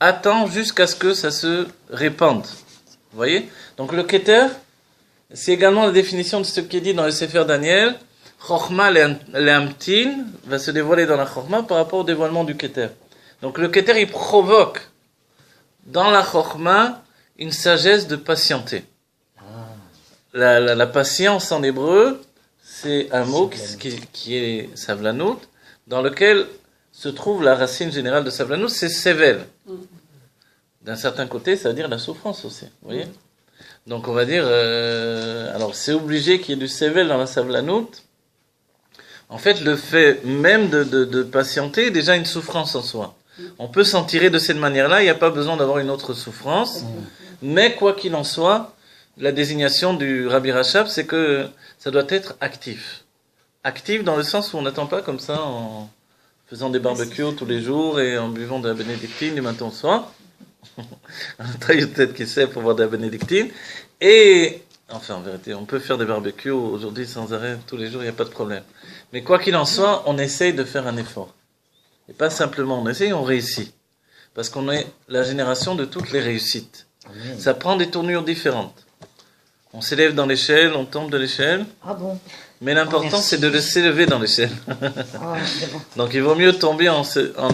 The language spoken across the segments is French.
Attends jusqu'à ce que ça se répande. Vous voyez? Donc le Keter, c'est également la définition de ce qui est dit dans le Sefer Daniel. Chochma le'amtin va se dévoiler dans la Chochma par rapport au dévoilement du Keter. Donc le Keter, il provoque dans la Chochma une sagesse de patienter. La patience en hébreu, c'est un mot qui est savlanout, dans lequel se trouve la racine générale de savlanout, c'est sevel. D'un certain côté, ça veut dire la souffrance aussi, vous voyez. Donc on va dire, alors c'est obligé qu'il y ait du sevel dans la savlanout. En fait, le fait même de patienter est déjà une souffrance en soi. On peut s'en tirer de cette manière-là, il n'y a pas besoin d'avoir une autre souffrance. Mais quoi qu'il en soit, la désignation du Rabbi Rachab, c'est que ça doit être actif. Actif dans le sens où on n'attend pas comme ça en faisant des barbecues tous les jours et en buvant de la bénédictine du matin au soir. Peut-être qui sait pour boire de la bénédictine. Et, enfin en vérité, on peut faire des barbecues aujourd'hui sans arrêt, tous les jours, il n'y a pas de problème. Mais quoi qu'il en soit, on essaye de faire un effort. Et pas simplement on essaye, on réussit. Parce qu'on est la génération de toutes les réussites. Amen. Ça prend des tournures différentes. On s'élève dans l'échelle, on tombe de l'échelle. Ah bon? Mais l'important, c'est de s'élever dans l'échelle. Donc il vaut mieux tomber en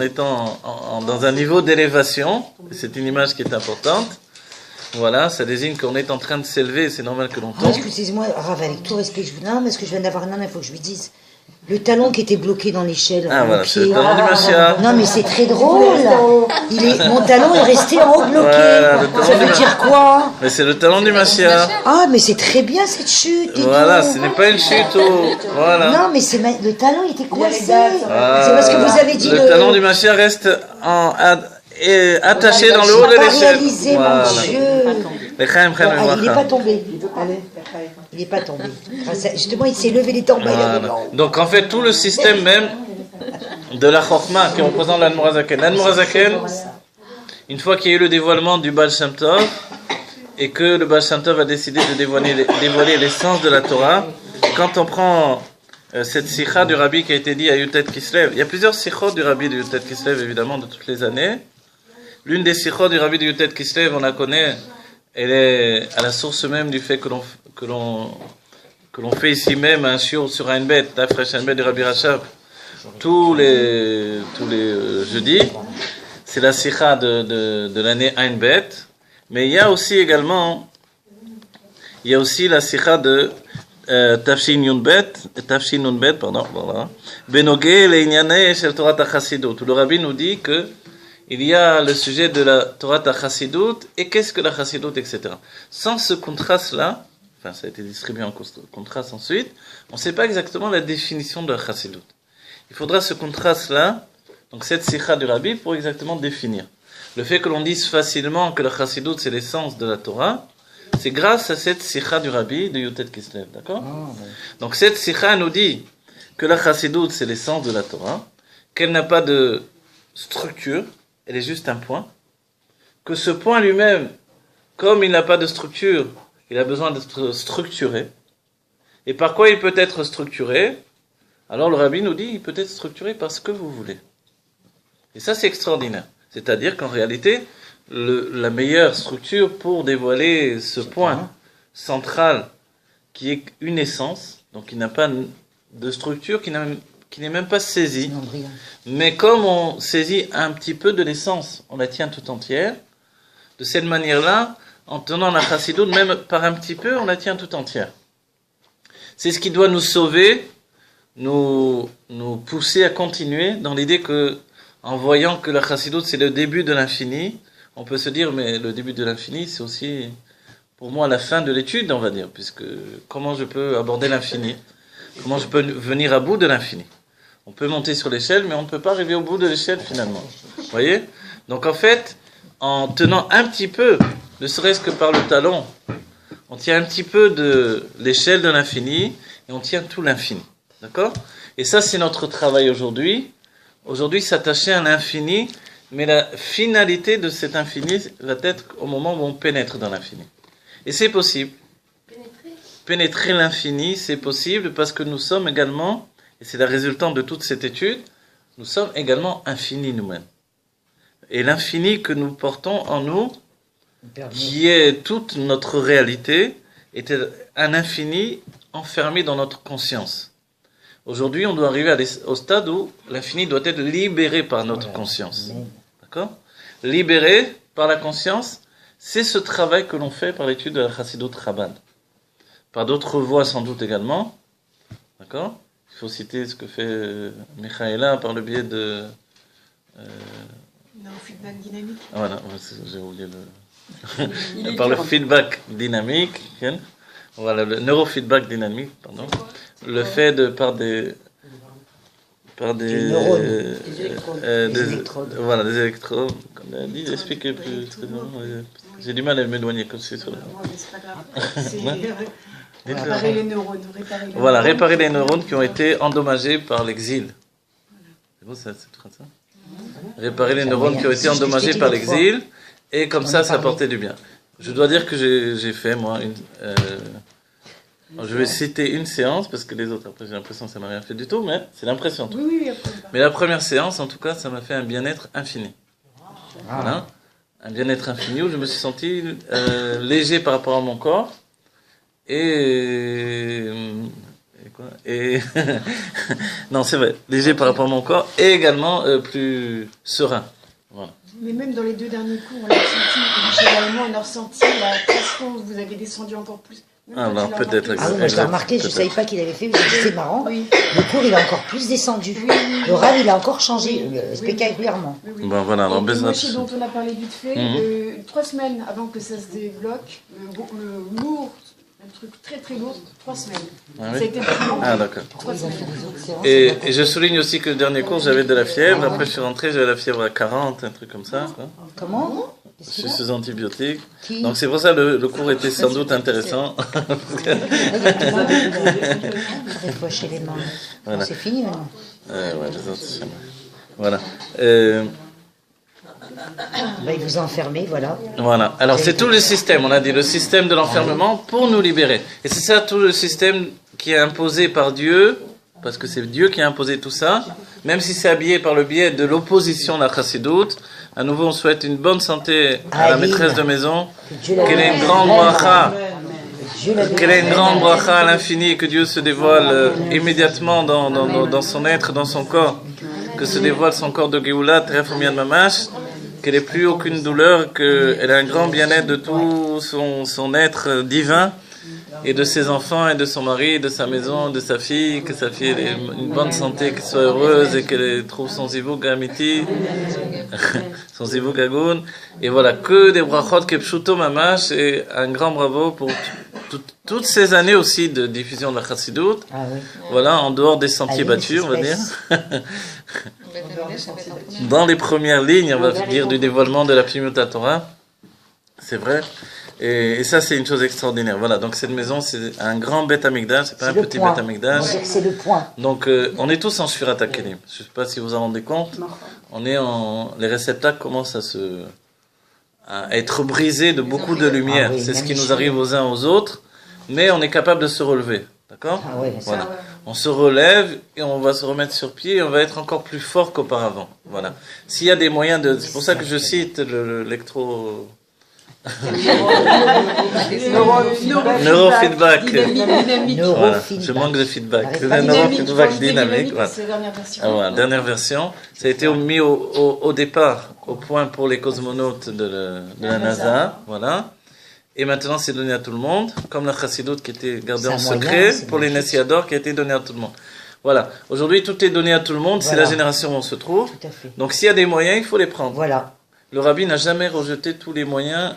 étant dans un niveau d'élévation. C'est une image qui est importante. Voilà, ça désigne qu'on est en train de s'élever, c'est normal que l'on tombe. Excusez-moi, Rav, avec tout respect, non, parce que je viens d'avoir un il faut que je lui dise. Le talon qui était bloqué dans l'échelle. Ah voilà, c'est le talon du Mashiach. Non mais c'est très drôle. Mon talon est resté en haut bloqué. Voilà, ça veut dire quoi? Mais c'est le talon du Mashiach. Ah mais c'est très bien cette chute. Voilà, ce n'est pas une chute. Voilà. Non mais le talon était coincé. C'est parce que vous avez dit le talon du Mashiach reste attaché dans le haut de l'échelle. Voilà. Mon Dieu. Il n'est pas tombé. Il n'est pas tombé. Justement, il s'est levé les tombes. Voilà. Donc en fait, tout le système même de la Chokhmah qui représente l'Admorazaken. L'Admorazaken, une fois qu'il y a eu le dévoilement du Baal Shem Tov et que le Baal Shem Tov a décidé de dévoiler l'essence de la Torah, quand on prend cette sikha du Rabbi qui a été dit à Yutet Kislev, il y a plusieurs sikhot du Rabbi de Yutet Kislev évidemment de toutes les années. L'une des sikhot du Rabbi de Yutet Kislev, on la connaît, elle est à la source même du fait que l'on fait ici même un shiur sur un bet, d'Afresh un bet du Rabbi Rachab, tous les jeudis. C'est la sikha de l'année Ein Bet. Mais il y a aussi la sikha de Tafshin Nun Bet, voilà. Benogé leinyane shel Torah HaChassidut. Le Rabbi nous dit que il y a le sujet de la Torah HaChassidut et qu'est-ce que la Chassidut, etc. Sans ce contraste-là, enfin ça a été distribué en contraste ensuite, on ne sait pas exactement la définition de la Chassidut. Il faudra ce contraste-là, donc cette sikha du Rabbi, pour exactement définir. Le fait que l'on dise facilement que la Chassidut c'est l'essence de la Torah, c'est grâce à cette sikha du Rabbi de Yutet Kislev, d'accord? Donc cette sikha nous dit que la Chassidut c'est l'essence de la Torah, qu'elle n'a pas de structure, elle est juste un point, que ce point lui-même, comme il n'a pas de structure, il a besoin d'être structuré. Et par quoi il peut être structuré? Alors le Rabbi nous dit, il peut être structuré par ce que vous voulez. Et ça c'est extraordinaire. C'est-à-dire qu'en réalité, la meilleure structure pour dévoiler ce point central qui est une essence, donc il n'a pas de structure, qui n'est même pas saisie. Mais comme on saisit un petit peu de l'essence, on la tient tout entière. De cette manière-là, en tenant la Chassidut, même par un petit peu, on la tient tout entière. C'est ce qui doit nous sauver, nous pousser à continuer dans l'idée que, en voyant que la Chassidut c'est le début de l'infini, on peut se dire, mais le début de l'infini, c'est aussi, pour moi, la fin de l'étude, on va dire, puisque comment je peux aborder l'infini? Comment je peux venir à bout de l'infini? On peut monter sur l'échelle, mais on ne peut pas arriver au bout de l'échelle finalement. Vous voyez? Donc en fait, en tenant un petit peu, ne serait-ce que par le talon, on tient un petit peu de l'échelle de l'infini et on tient tout l'infini. D'accord? Et ça, c'est notre travail aujourd'hui. Aujourd'hui, s'attacher à l'infini, mais la finalité de cet infini va être au moment où on pénètre dans l'infini. Et c'est possible. Pénétrer l'infini, c'est possible parce que nous sommes également, et c'est la résultante de toute cette étude, nous sommes également infinis nous-mêmes. Et l'infini que nous portons en nous, qui est toute notre réalité, est un infini enfermé dans notre conscience. Aujourd'hui, on doit arriver au stade où l'infini doit être libéré par notre conscience. D'accord ? Libéré par la conscience, c'est ce travail que l'on fait par l'étude de la Chassidut Chabad. Par d'autres voies sans doute également. D'accord ? Il faut citer ce que fait Michaela par le biais de... Neurofeedback dynamique. Voilà, j'ai oublié le... par le feedback dynamique. Voilà, le neurofeedback dynamique, pardon. Le fait de par des neurones, des électrodes. Voilà, des électrodes. Comme elle a dit, expliquez plus. J'ai du mal à m'éloigner comme c'est sur la... C'est pas grave. C'est réparer les neurones. Voilà, réparer les neurones qui ont été endommagés par l'exil. C'est beau, c'est tout ça. Réparer les neurones qui ont été endommagés par l'exil, et comme ça apportait du bien. Je dois dire que j'ai fait, moi, je vais citer une séance, parce que les autres, après, j'ai l'impression que ça m'a rien fait du tout, mais c'est l'impression. Oui, mais la première séance, en tout cas, ça m'a fait un bien-être infini. Voilà. Un bien-être infini où je me suis senti léger par rapport à mon corps, et non, c'est vrai, léger par rapport à mon corps, et également plus serein. Voilà. Mais même dans les 2 derniers cours, on a senti, généralement, on a ressenti la façon dont vous avez descendu encore plus. Alors peut-être. Ah oui, moi je l'ai remarqué, je ne savais pas qu'il avait fait, c'est marrant. Oui. Le cours il a encore plus descendu. Oui. Le Rav il a encore changé, spectaculairement. Oui. Bon, voilà, alors moi, dont on a parlé vite fait, 3 semaines avant que ça se débloque, le lourd, un truc très très lourd, 3 semaines. Ah, oui. Ça a été plus long. Ah d'accord. Et je souligne aussi que le dernier cours j'avais de la fièvre, après je suis rentré, j'avais la fièvre à 40, un truc comme ça. Quoi. Comment ? Je suis sous antibiotiques. Donc c'est pour ça que le cours était sans doute intéressant. Réfléchir les mains. Voilà. C'est fini maintenant. Ouais, les autres, voilà. Il vous a enfermé, voilà. Voilà. Alors c'est tout le système, on a dit, le système de l'enfermement pour nous libérer. Et c'est ça tout le système qui est imposé par Dieu, parce que c'est Dieu qui a imposé tout ça, même si c'est habillé par le biais de l'opposition à la Chassidoute. À nouveau, on souhaite une bonne santé à la maîtresse de maison, qu'elle ait une grande bracha, qu'elle ait une grande bracha à l'infini, que Dieu se dévoile immédiatement dans son être, dans son corps, que se dévoile son corps de Géoula, Teref Omian Mamash, qu'elle n'ait plus aucune douleur, qu'elle ait un grand bien-être de tout son être divin, et de ses enfants, et de son mari, de sa maison, de sa fille, que sa fille ait une bonne santé, qu'elle soit heureuse, et qu'elle trouve son zivug amiti, son zivug agoun, et voilà, que des brachot kepshuto mamash, et un grand bravo pour toutes ces années aussi de diffusion de la Chassidut, voilà, en dehors des sentiers battus, on va dire. Dans les premières lignes, on va dire, du dévoilement de la Pnimiut Torah, c'est vrai. Et ça, c'est une chose extraordinaire. Voilà, donc cette maison, c'est un grand Beth Amikdash, c'est pas un petit Beth Amikdash. C'est le point. Donc, on est tous en Shvirat HaKelim. Je ne sais pas si vous en rendez compte. On est les réceptacles commencent à être brisés de beaucoup de lumière. C'est ce qui nous arrive aux uns aux autres, mais on est capable de se relever. D'accord ? Voilà. On se relève et on va se remettre sur pied et on va être encore plus fort qu'auparavant. Voilà. S'il y a des moyens de... C'est pour ça que je cite l'électro... Neurofeedback. Voilà. Je manque de feedback. Le neurofeedback dynamique. Voilà. Dernière version. Ça a été mis au départ, au point pour les cosmonautes de la NASA. Voilà. Et maintenant, c'est donné à tout le monde, comme la Chassidut qui était gardée en secret, pour les Nessiador qui a été donnée à tout le monde. Voilà. Aujourd'hui, tout est donné à tout le monde. C'est la génération où on se trouve. Donc, s'il y a des moyens, il faut les prendre. Voilà. Le rabbi n'a jamais rejeté tous les moyens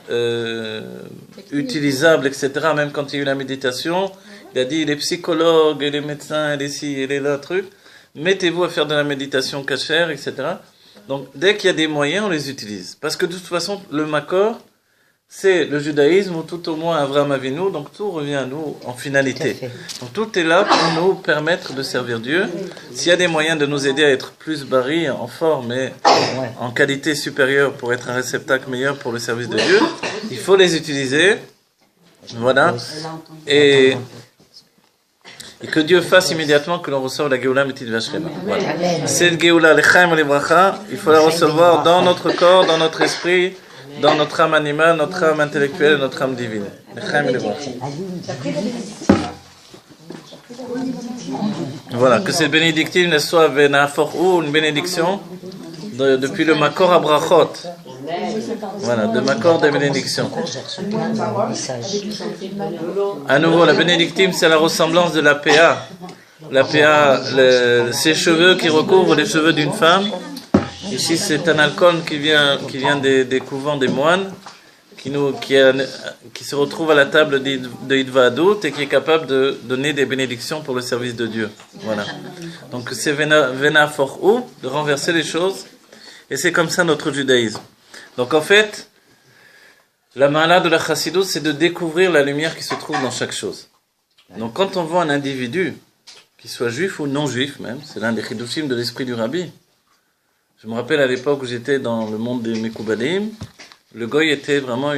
utilisables, etc. Même quand il y a eu la méditation, il a dit les psychologues, et les médecins, et les ci, et les là, trucs, mettez-vous à faire de la méditation cachère, etc. Donc, dès qu'il y a des moyens, on les utilise. Parce que de toute façon, le makor, c'est le judaïsme, ou tout au moins Avraham Avinu, donc tout revient à nous en finalité. Donc tout est là pour nous permettre de servir Dieu. S'il y a des moyens de nous aider à être plus barils, en forme et en qualité supérieure pour être un réceptacle meilleur pour le service de Dieu, il faut les utiliser. Voilà. Et Et que Dieu fasse immédiatement que l'on reçoive la Géoula Métit Vachlema. Voilà. Amen. Cette Géoula, l'Echaim et l'Ibracha, il faut la recevoir dans notre corps, dans notre esprit, dans notre âme animale, notre âme intellectuelle et notre âme divine. L'Echaim et l'Ibracha. Voilà, que cette bénédictive ne soit ou une bénédiction depuis le Makor à Brachot. Voilà, de Makor des bénédictions. À nouveau, la bénédictive, c'est la ressemblance de la PA. La PA, ces cheveux qui recouvrent les cheveux d'une femme. Ici, c'est un alcool qui vient des couvents des moines, qui se retrouve à la table de Hidva'adut et qui est capable de donner des bénédictions pour le service de Dieu. Voilà. Donc c'est Vena For'u, de renverser les choses, et c'est comme ça notre judaïsme. Donc en fait, la ma'ala de la chassidut, c'est de découvrir la lumière qui se trouve dans chaque chose. Donc quand on voit un individu, qu'il soit juif ou non juif même, c'est l'un des chidushim de l'esprit du Rabbi. Je me rappelle à l'époque où j'étais dans le monde des Mekoubalim, le goy était vraiment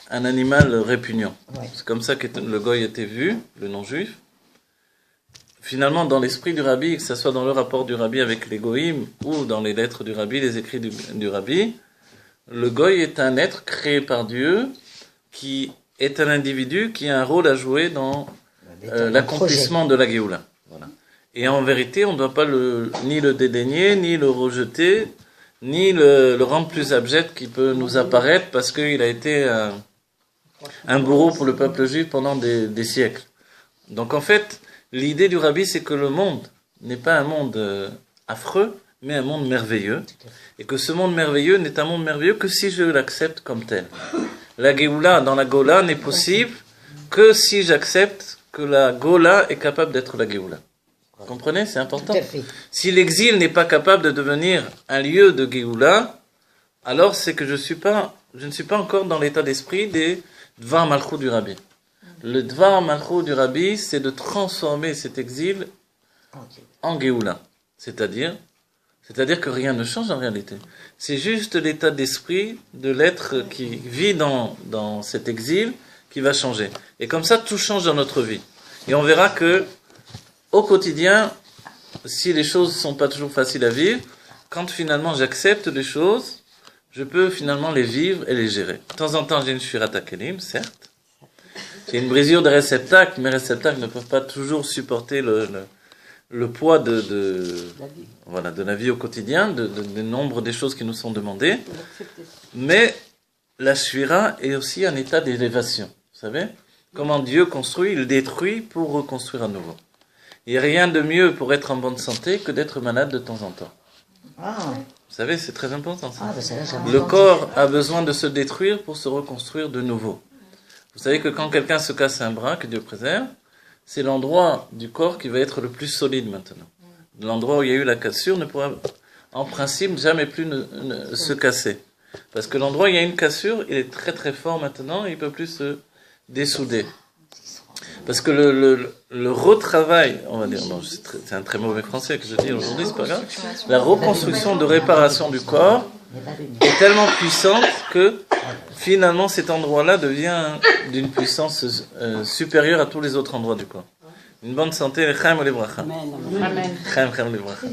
un animal répugnant. Ouais. C'est comme ça que le goy était vu, le non-juif. Finalement, dans l'esprit du Rabbi, que ce soit dans le rapport du Rabbi avec les goïms ou dans les lettres du Rabbi, les écrits du Rabbi, le goy est un être créé par Dieu qui est un individu qui a un rôle à jouer dans l'accomplissement de la Géoula. Voilà. Et en vérité, on ne doit pas ni le dédaigner, ni le rejeter, ni le rendre plus abject qui peut nous apparaître parce qu'il a été un bourreau pour le peuple juif pendant des siècles. Donc en fait, l'idée du Rabbi, c'est que le monde n'est pas un monde affreux, mais un monde merveilleux. Et que ce monde merveilleux n'est un monde merveilleux que si je l'accepte comme tel. La Géoula, dans la Gola, n'est possible que si j'accepte que la Gola est capable d'être la Géoula. Vous comprenez? C'est important. Si l'exil n'est pas capable de devenir un lieu de Géoula, alors c'est que je ne suis pas encore dans l'état d'esprit des Dvar Malchut du Rabbi. Le Dvar Malchut du Rabbi, c'est de transformer cet exil en Géoula. C'est-à-dire que rien ne change en réalité. C'est juste l'état d'esprit de l'être qui vit dans cet exil qui va changer. Et comme ça, tout change dans notre vie. Et on verra que au quotidien, si les choses ne sont pas toujours faciles à vivre, quand finalement j'accepte les choses, je peux finalement les vivre et les gérer. De temps en temps, j'ai une Shvirat HaKelim, certes. J'ai une brisure de réceptacles, mais les réceptacles ne peuvent pas toujours supporter le poids de la vie au quotidien, du nombre des choses qui nous sont demandées. Mais la Shvira est aussi un état d'élévation. Vous savez? Comment Dieu construit, il détruit pour reconstruire à nouveau. Il n'y a rien de mieux pour être en bonne santé que d'être malade de temps en temps. Ah. Vous savez, c'est très important ça. Le corps a besoin de se détruire pour se reconstruire de nouveau. Vous savez que quand quelqu'un se casse un bras, que Dieu préserve, c'est l'endroit du corps qui va être le plus solide maintenant. L'endroit où il y a eu la cassure ne pourra, en principe, jamais plus se casser. Parce que l'endroit où il y a une cassure, il est très très fort maintenant, et il ne peut plus se dessouder. Parce que le retravail, on va dire, non, c'est un très mauvais français que je dis aujourd'hui, c'est pas grave. La reconstruction de réparation du corps est tellement puissante que finalement cet endroit-là devient d'une puissance supérieure à tous les autres endroits du corps. Une bonne santé, les chaim et les bracha. Amen. Chaim et les bracha.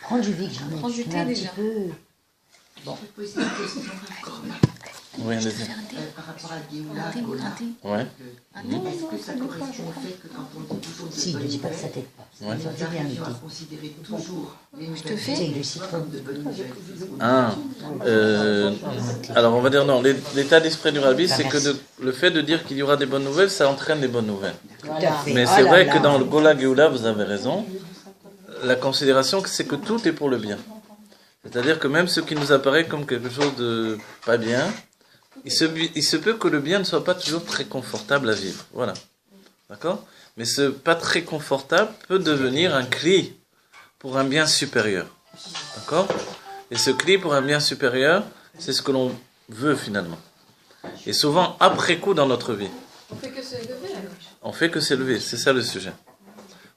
Prends du Vic, j'en ai. Prends du thé déjà. Bon. Oui, allez-y. Par rapport à Géoula, Ouais. Est-ce que ça correspond au fait que quand on dit toujours Si, ne dis pas que ça t'aide pas. Ouais. nous arrivions à considérer toujours les nouvelles comme de bonnes nouvelles. Alors on va dire non, l'état d'esprit du Rabbi, c'est que le fait de dire qu'il y aura des bonnes nouvelles, ça entraîne des bonnes nouvelles. Mais c'est vrai que dans le Gola Géoula, vous avez raison, la considération c'est que tout est pour le bien. C'est-à-dire que même ce qui nous apparaît comme quelque chose de pas bien, il se peut que le bien ne soit pas toujours très confortable à vivre. Voilà. D'accord? Mais ce pas très confortable peut devenir un cli pour un bien supérieur. D'accord? Et ce cli pour un bien supérieur, c'est ce que l'on veut finalement. Et souvent, après coup dans notre vie. On fait que s'élever. On fait que s'élever, c'est ça le sujet.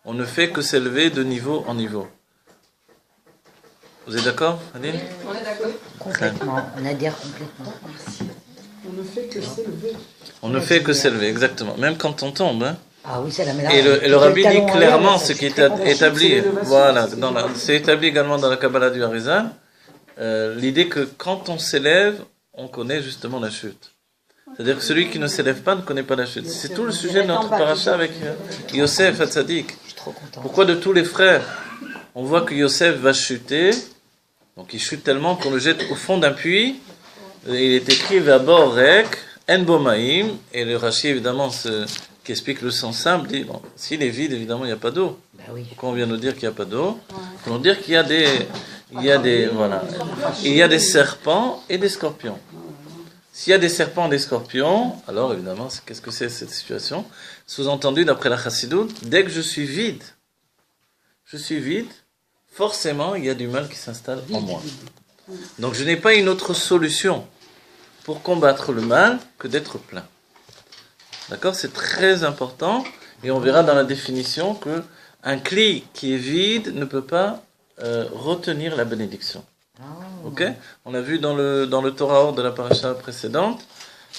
On ne fait que s'élever de niveau en niveau. Vous êtes d'accord, Aline? On est d'accord. Complètement, on adhère complètement. On ne fait que s'élever. On ne fait que s'élever, exactement. Même quand on tombe, hein. Ah oui, c'est la médaille. Et le rabbi dit talon en clairement l'air, ce ça, qui est c'est très établi. compliqué. Voilà, c'est établi également dans la Kabbalah du Harizal. L'idée que quand on s'élève, on connaît justement la chute. C'est-à-dire que celui qui ne s'élève pas ne connaît pas la chute. C'est tout le sujet de notre paracha avec Yosef Hatzadik. Je suis trop content. Pourquoi de tous les frères, on voit que Yosef va chuter, donc il chute tellement qu'on le jette au fond d'un puits. Il est écrit Vabor Rek, En Bomaim, et le Rashi évidemment qui explique le sens simple dit bon, s'il est vide, évidemment il n'y a pas d'eau. Ben oui. Pourquoi on vient nous dire qu'il n'y a pas d'eau? Pour nous dire qu'il y a des serpents et des scorpions. S'il y a des serpents et des scorpions, alors évidemment, qu'est-ce que c'est cette situation? Sous-entendu, d'après la Chassidoute, dès que je suis vide, forcément, il y a du mal qui s'installe en moi. Donc, je n'ai pas une autre solution pour combattre le mal que d'être plein. D'accord? C'est très important, et on verra dans la définition que un cli qui est vide ne peut pas retenir la bénédiction. Ok? On a vu dans le Torah Or de la paracha précédente,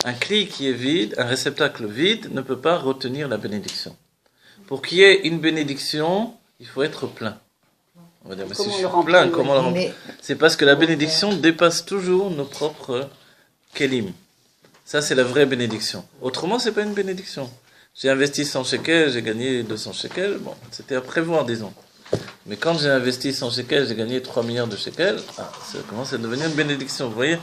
un cli qui est vide, un réceptacle vide, ne peut pas retenir la bénédiction. Pour qu'il y ait une bénédiction, il faut être plein. On va dire, mais si je suis plein, comment le remplir? C'est parce que la bénédiction dépasse toujours nos propres kelim. Ça, c'est la vraie bénédiction. Autrement, c'est pas une bénédiction. J'ai investi 100 shekels, j'ai gagné 200 shekels. Bon, c'était à prévoir, disons. Mais quand j'ai investi 100 shekels, j'ai gagné 3 milliards de shekels, ça commence à devenir une bénédiction, vous voyez?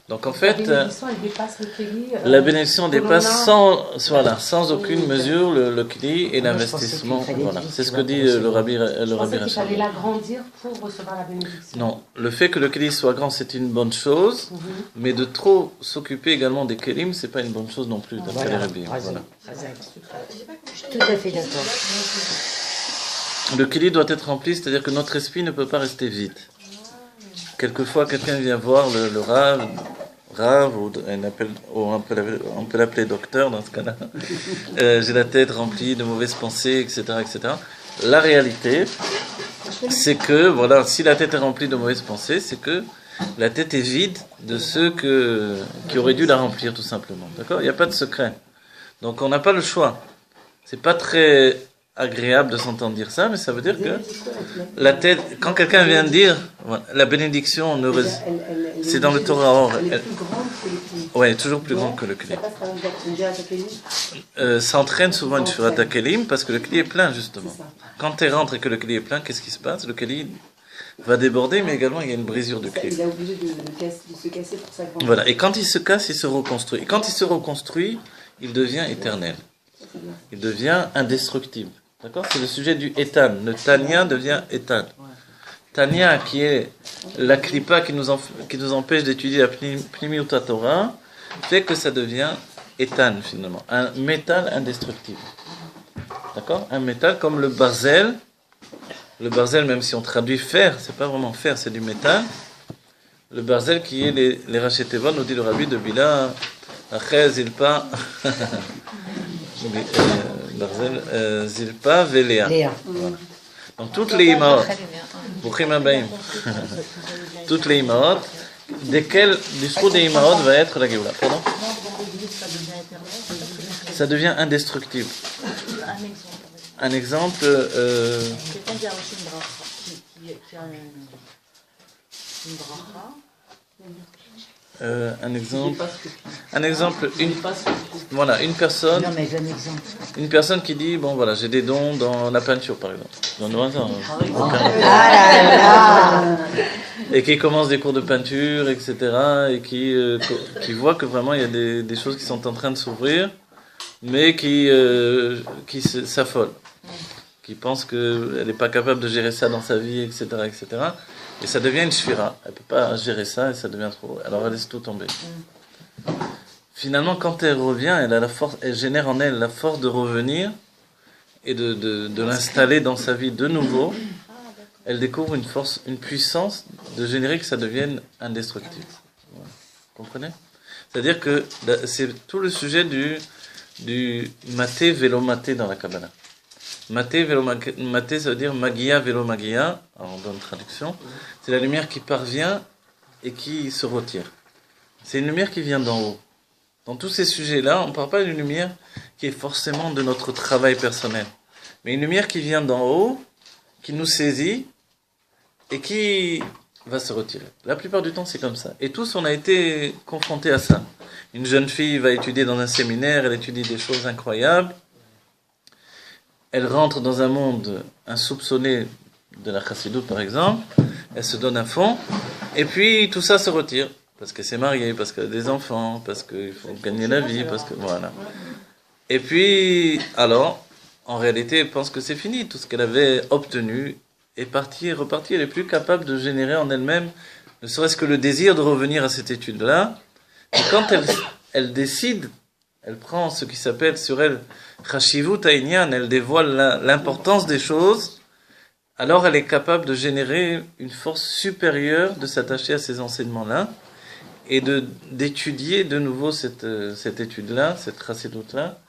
Donc en fait, la bénédiction, elle dépasse le kéli, la bénédiction dépasse sans aucune mesure le kéli et l'investissement. Voilà. C'est ce que dit le Rabbi Je pensais qu'il Rachel. fallait l'agrandir pour recevoir la bénédiction. Non, le fait que le kéli soit grand, c'est une bonne chose, mais de trop s'occuper également des kélim, c'est pas une bonne chose non plus, d'après les rabbis. Voilà. Je suis tout à fait d'accord. Le kéli doit être rempli, c'est-à-dire que notre esprit ne peut pas rester vide. Quelquefois, quelqu'un vient voir le Rav, ou on peut l'appeler docteur dans ce cas-là. J'ai la tête remplie de mauvaises pensées, etc., etc. La réalité, c'est que, voilà, si la tête est remplie de mauvaises pensées, c'est que la tête est vide de ceux qui auraient dû la remplir, tout simplement. D'accord? Il n'y a pas de secret. Donc, on n'a pas le choix. C'est pas très agréable de s'entendre dire ça, mais ça veut dire que la tête, quand quelqu'un vient de dire voilà, la bénédiction, c'est dans le Torah Or. Ouais, toujours plus grande que le Kli. Ça entraîne souvent une Shurat HaKelim parce que le Kli est plein, justement. Quand tu rentres et que le Kli est plein, qu'est-ce qui se passe? Le Kli va déborder, mais également il y a une brisure du Kli. Il est obligé de se casser pour sa grande. Voilà, et quand il se casse, il se reconstruit. Et quand il se reconstruit, il devient éternel. Il devient indestructible. D'accord? C'est le sujet du Etan. Le Tanya devient Etan. Tanya, qui est la Klippa qui nous empêche d'étudier la Pnimiut Torah, fait que ça devient Etan, finalement. Un métal indestructible. D'accord? Un métal comme le Barzel. Le Barzel, même si on traduit fer, c'est pas vraiment fer, c'est du métal. Le Barzel qui est les Rachetevot, nous dit le Rabbi de Bila, Achez, Zilpa. Barzel, Zilpa, Véléa. Voilà. Donc toutes les imaot, toutes les imaot, desquelles, du trou des imaot va être la Géoula. Pardon? Ça devient indestructible. Un exemple. Quelqu'un qui a reçu une bracha, qui a une bracha. Un exemple, une personne. Non, mais j'ai un exemple. Une personne qui dit bon voilà, j'ai des dons dans la peinture par exemple. Et qui commence des cours de peinture, etc. Et qui voit que vraiment il y a des choses qui sont en train de s'ouvrir, mais qui s'affole, qui pense qu'elle n'est pas capable de gérer ça dans sa vie, etc., etc. Et ça devient une shvira. Elle ne peut pas gérer ça et ça devient trop. Alors elle laisse tout tomber. Finalement, quand elle revient, elle a la force, elle génère en elle la force de revenir et de l'installer dans sa vie de nouveau. Elle découvre une force, une puissance de générer que ça devienne indestructible. Voilà. Vous comprenez? C'est-à-dire que c'est tout le sujet du maté vélo maté dans la Kabbalah. Maté vélo maté, ça veut dire magia vélo magia. Alors on donne traduction. C'est la lumière qui parvient et qui se retire. C'est une lumière qui vient d'en haut. Dans tous ces sujets-là, on ne parle pas d'une lumière qui est forcément de notre travail personnel, mais une lumière qui vient d'en haut, qui nous saisit et qui va se retirer. La plupart du temps, c'est comme ça. Et tous, on a été confrontés à ça. Une jeune fille va étudier dans un séminaire, elle étudie des choses incroyables. Elle rentre dans un monde insoupçonné de la chassidoute, par exemple. Elle se donne un fond. Et puis, tout ça se retire. Parce qu'elle s'est mariée, parce qu'elle a des enfants, parce qu'il faut gagner la vie, parce que voilà. Et puis, alors, en réalité, elle pense que c'est fini. Tout ce qu'elle avait obtenu est parti et reparti. Elle n'est plus capable de générer en elle-même, ne serait-ce que le désir de revenir à cette étude-là. Et quand elle décide, elle prend ce qui s'appelle sur elle Chashivut Ha'inyan, elle dévoile l'importance des choses, alors elle est capable de générer une force supérieure de s'attacher à ces enseignements-là et d'étudier de nouveau cette étude-là, cette Chassidut-là,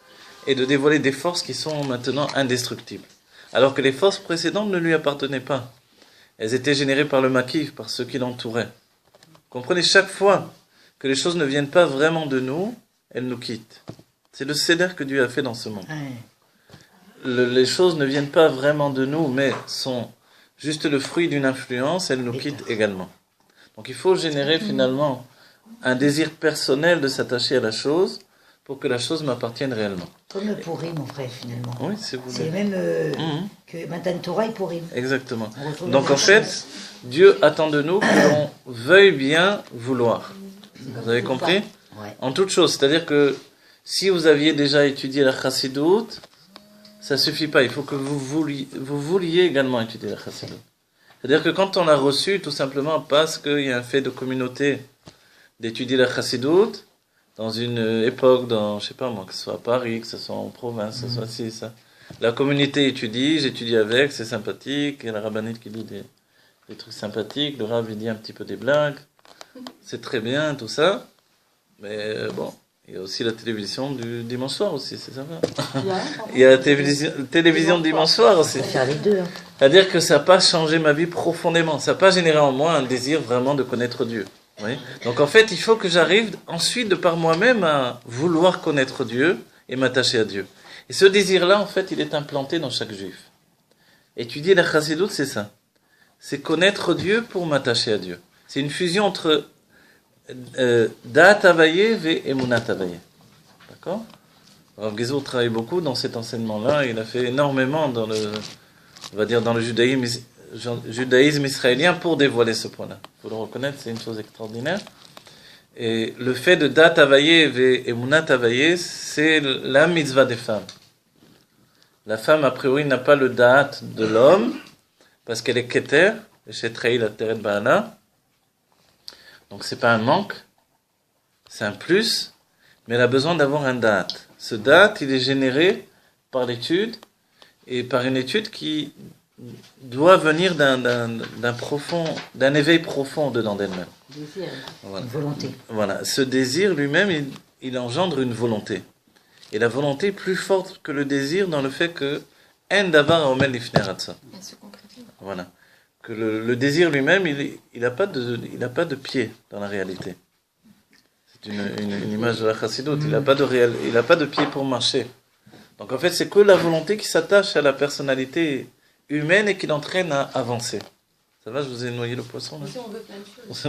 et de dévoiler des forces qui sont maintenant indestructibles. Alors que les forces précédentes ne lui appartenaient pas. Elles étaient générées par le maquis, par ceux qui l'entouraient. Comprenez, chaque fois que les choses ne viennent pas vraiment de nous, elles nous quittent. C'est le seder que Dieu a fait dans ce monde. Les choses ne viennent pas vraiment de nous, mais sont juste le fruit d'une influence, elles nous quittent également. Donc il faut générer finalement un désir personnel de s'attacher à la chose pour que la chose m'appartienne réellement. Comme le Purim, mon frère, finalement. Oui, c'est vous. C'est même que Matan Torah et Purim. Exactement. Donc en fait, Dieu attend de nous que l'on veuille bien vouloir. Vous avez compris? Ouais. En toute chose. C'est-à-dire que si vous aviez déjà étudié la Chassidoute, ça suffit pas. Il faut que vous vouliez également étudier la Chassidoute. C'est-à-dire que quand on l'a reçu, tout simplement parce qu'il y a un fait de communauté d'étudier la Chassidoute, dans une époque, je sais pas moi, que ce soit à Paris, que ce soit en province, que ce soit ci, ça. La communauté étudie, j'étudie avec, c'est sympathique, il y a la rabbinite qui dit des trucs sympathiques, le rabbin dit un petit peu des blagues, c'est très bien, tout ça, mais bon, il y a aussi la télévision du dimanche soir aussi, c'est ça. Il y a la télévision du dimanche soir aussi. On va faire les deux. Hein. C'est-à-dire que ça n'a pas changé ma vie profondément, ça n'a pas généré en moi un désir vraiment de connaître Dieu. Oui. Donc en fait, il faut que j'arrive ensuite de par moi-même à vouloir connaître Dieu et m'attacher à Dieu. Et ce désir-là, en fait, il est implanté dans chaque juif. Étudier la Chassidoute, c'est ça. C'est connaître Dieu pour m'attacher à Dieu. C'est une fusion entre Da'at Havayev et Emunat Havayev. D'accord? Rav Gezer travaille beaucoup dans cet enseignement-là. Il a fait énormément dans le judaïsme israélien pour dévoiler ce point-là. Il faut le reconnaître, c'est une chose extraordinaire. Et le fait de Da'at Havayev et Emunat Havayev, c'est la mitzvah des femmes. La femme, a priori, n'a pas le Da'at de l'homme, parce qu'elle est Keter, et Shetrei la Teret Ba'ana. Donc c'est pas un manque, c'est un plus, mais elle a besoin d'avoir un Da'at. Ce Da'at, il est généré par l'étude, et par une étude qui doit venir d'un éveil profond dedans d'elle-même. Voilà. Une volonté. Voilà. Ce désir lui-même, il engendre une volonté. Et la volonté est plus forte que le désir dans le fait que En davar omel lifnei ratzon. Voilà. Que le désir lui-même, il n'a pas de pied dans la réalité. C'est une image de la Chassidoute. Il n'a pas de pied pour marcher. Donc en fait, c'est que la volonté qui s'attache à la personnalité humaine et qui l'entraîne à avancer. Ça va, je vous ai noyé le poisson là? Si on veut plein de choses.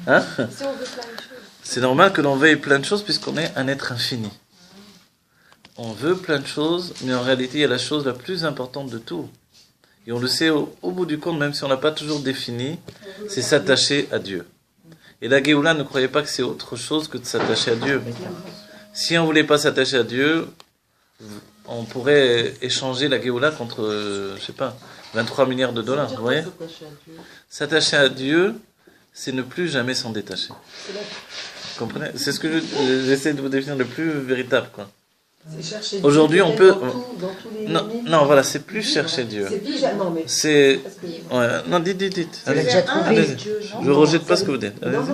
Hein? Si on veut plein de choses. C'est normal que l'on veuille plein de choses puisqu'on est un être infini. On veut plein de choses, mais en réalité, il y a la chose la plus importante de tout. Et on le sait au bout du compte, même si on n'a pas toujours défini, c'est s'attacher à Dieu. Et la Géoula ne croyait pas que c'est autre chose que de s'attacher à Dieu. Si on ne voulait pas s'attacher à Dieu, on pourrait échanger la Géoula contre, 23 milliards de dollars. Vous voyez ? S'attacher à Dieu, c'est ne plus jamais s'en détacher. Vous comprenez ? C'est ce que j'essaie de vous définir le plus véritable, quoi. Aujourd'hui, on peut. Non, voilà, c'est plus chercher Dieu. C'est plus jamais. Mais... C'est. Ouais, non, dites. On l'a déjà trouvé. Je ne rejette pas ce que vous dites. Non.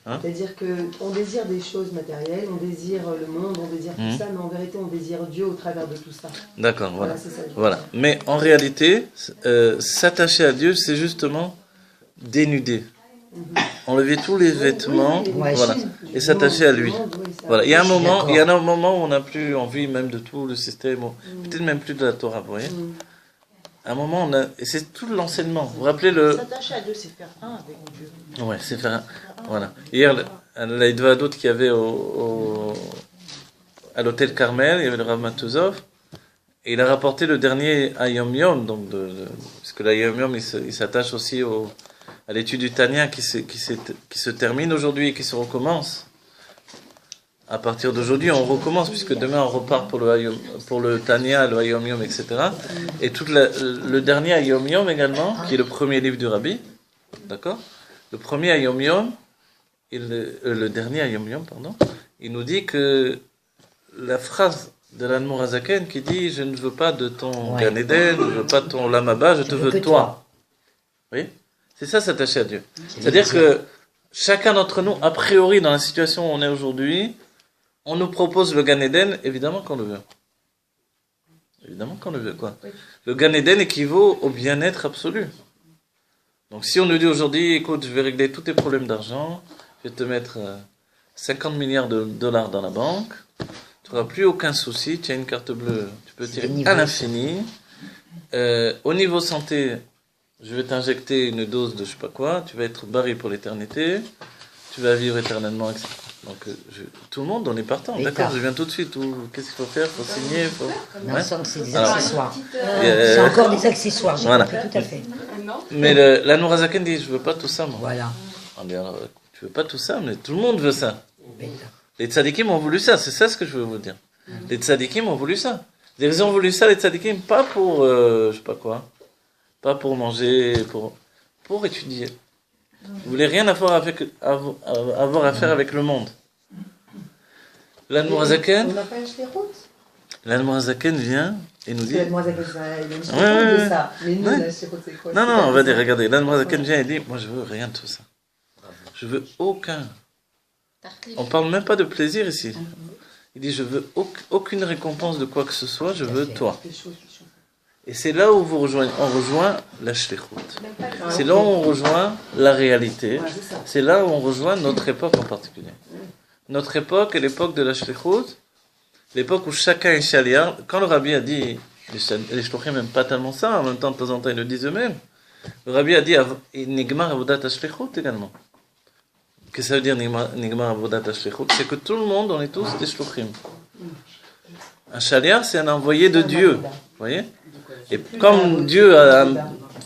Hein? C'est-à-dire qu'on désire des choses matérielles, on désire le monde, on désire tout ça, mais en vérité, on désire Dieu au travers de tout ça. D'accord, voilà. C'est ça, voilà. Mais en réalité, s'attacher à Dieu, c'est justement dénuder. Enlever tous les vêtements, voilà, et s'attacher à lui. Voilà, il y a un Je suis moment, d'accord. il y a un moment où on n'a plus envie même de tout le système, peut-être même plus de la Torah, vous voyez. À un moment, et c'est tout l'enseignement. Vous vous rappelez S'attacher à Dieu, c'est faire un avec Dieu. Ouais, c'est faire voilà. Hier, la Idvadot qu'il y avait à l'hôtel Carmel, il y avait le Rav Matouzov, et il a rapporté le dernier Ayom Yom, donc parce que l'Ayom Yom, il s'attache aussi à l'étude du Tanya qui se termine aujourd'hui et qui se recommence. À partir d'aujourd'hui, on recommence, puisque demain on repart pour le Tanya, le Ayom Yom, etc. Et le dernier Ayom Yom également, qui est le premier livre du Rabbi, d'accord? Le premier Ayom Yom, le dernier Ayom Yom, pardon, il nous dit que la phrase de l'Admor Hazaken qui dit « Je ne veux pas de ton Gan Eden, je ne veux pas de ton Lamaba, je te veux toi. » Vous voyez? C'est ça, s'attacher à Dieu. C'est-à-dire que chacun d'entre nous, a priori, dans la situation où on est aujourd'hui, on nous propose le Gan Eden, évidemment qu'on le veut. Évidemment qu'on le veut, quoi. Le Gan Eden équivaut au bien-être absolu. Donc si on nous dit aujourd'hui, écoute, je vais régler tous tes problèmes d'argent, je vais te mettre 50 milliards de dollars dans la banque, tu n'auras plus aucun souci, tu as une carte bleue, tu peux tirer à l'infini. Au niveau santé, je vais t'injecter une dose de je sais pas quoi, tu vas être barré pour l'éternité, tu vas vivre éternellement, etc. Donc tout le monde, on est partant. D'accord, je viens tout de suite. Qu'est-ce qu'il faut faire? Il faut signer, Non, ouais. c'est des accessoires. C'est encore des accessoires, j'ai compris tout à fait. Mais l'Admor Hazaken dit, je veux pas tout ça, moi. Voilà. On dit, alors, tu veux pas tout ça, mais tout le monde veut ça. Les tzadikim ont voulu ça, c'est ça ce que je veux vous dire. Les tzadikim ont voulu ça. Ils ont voulu ça, les tzadikim, pas pour, je sais pas quoi, pas pour manger, pour étudier. Vous voulez rien avoir à faire avec le monde. L'Admor Hazaken, On n'a pas acheté route. l'Admor Hazaken vient et nous dit. L'Admor Hazaken, il y a une chose de ça. Mais nous, la chéroute, c'est quoi? Non, on va dire, regardez, l'Admor Hazaken vient et dit, moi je veux rien de tout ça. Je veux aucun. On parle même pas de plaisir ici. Il dit, je veux aucune récompense de quoi que ce soit, je veux toi. Et c'est là où on rejoint la shlichut. C'est là où on rejoint la réalité. C'est là où on rejoint notre époque en particulier. Notre époque est l'époque de la shlichut, l'époque où chacun est shaliar. Quand le Rabbi a dit, les shlochim n'aiment pas tellement ça, en même temps, de temps en temps, ils le disent eux-mêmes. Le Rabbi a dit, nigmar avodat ha-shlichut également. Qu'est-ce que ça veut dire nigmar avodat ha-shlichut? C'est que tout le monde, on est tous des shlochim. Un shaliar, c'est un envoyé de Dieu. Vous voyez? Et comme Dieu a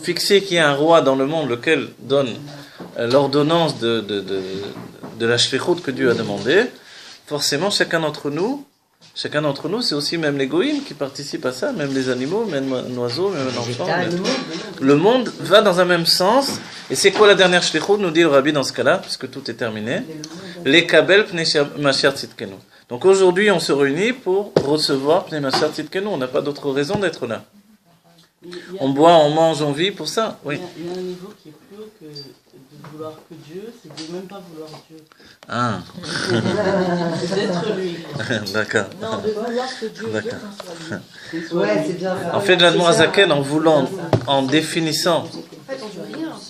fixé qu'il y a un roi dans le monde lequel donne l'ordonnance de la shlichut que Dieu a demandé, forcément chacun d'entre nous, c'est aussi même les goïms qui participent à ça, même les animaux, même un oiseau, même un enfant. Le monde va dans un même sens. Et c'est quoi la dernière shlichut, nous dit le Rabbi dans ce cas-là, puisque tout est terminé? Les kabel pnei mashiach tzidkenu. Donc aujourd'hui, on se réunit pour recevoir pnei mashiach tzidkenu. On n'a pas d'autre raison d'être là. On boit, on mange, on vit pour ça. Oui. Il y a un niveau qui est plus haut que de vouloir que Dieu, c'est de même pas vouloir Dieu. Ah. C'est d'être lui. D'accord. Non, de vouloir ce que Dieu veut qu'on soit lui. Ouais, c'est bien ça. En fait, l'Admor Hazaken, en définissant,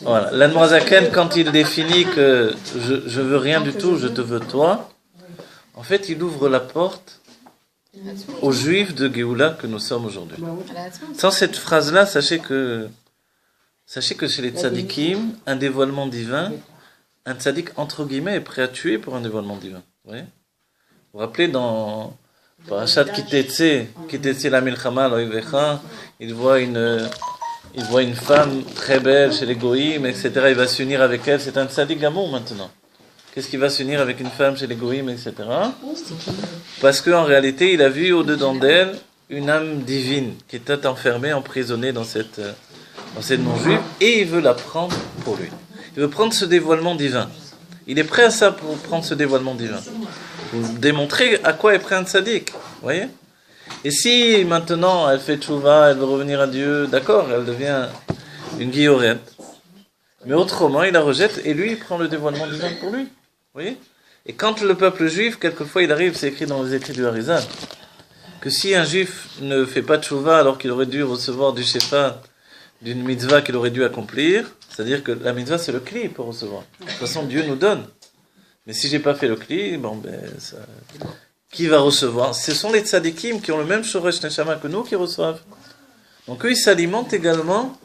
voilà, l'Admor Hazaken, quand il définit que je veux rien du tout, je te veux toi, en fait, il ouvre la porte aux Juifs de Géoula que nous sommes aujourd'hui. Sans cette phrase-là, sachez que chez les tzadikim, un dévoilement divin, un tzadik entre guillemets est prêt à tuer pour un dévoilement divin. Vous voyez? Vous vous rappelez dans Parashat Kitetse la Milchama l'Oivecha, il voit une femme très belle chez les goïms, etc. Il va s'unir avec elle. C'est un tzadik gamour maintenant. Qu'est-ce qui va s'unir avec une femme chez les goïms, etc. Parce qu'en réalité, il a vu au-dedans d'elle une âme divine qui était enfermée, emprisonnée dans cette non-juive, et il veut la prendre pour lui. Il veut prendre ce dévoilement divin. Il est prêt à ça pour prendre ce dévoilement divin. Vous démontrez à quoi est prêt un tzaddik. Vous voyez? Et si maintenant elle fait tchouva, elle veut revenir à Dieu, d'accord, elle devient une guillorette. Mais autrement, il la rejette et lui, il prend le dévoilement divin pour lui. Vous voyez? Et quand le peuple juif, quelquefois il arrive, c'est écrit dans les écrits du Harizal, que si un juif ne fait pas tchouva alors qu'il aurait dû recevoir du shefa, d'une mitzvah qu'il aurait dû accomplir, c'est-à-dire que la mitzvah c'est le cli pour recevoir. De toute façon, Dieu nous donne. Mais si j'ai pas fait le kli, bon ben ça... Qui va recevoir? Ce sont les tzadikim qui ont le même shoresh neshama que nous qui reçoivent. Donc eux, ils s'alimentent également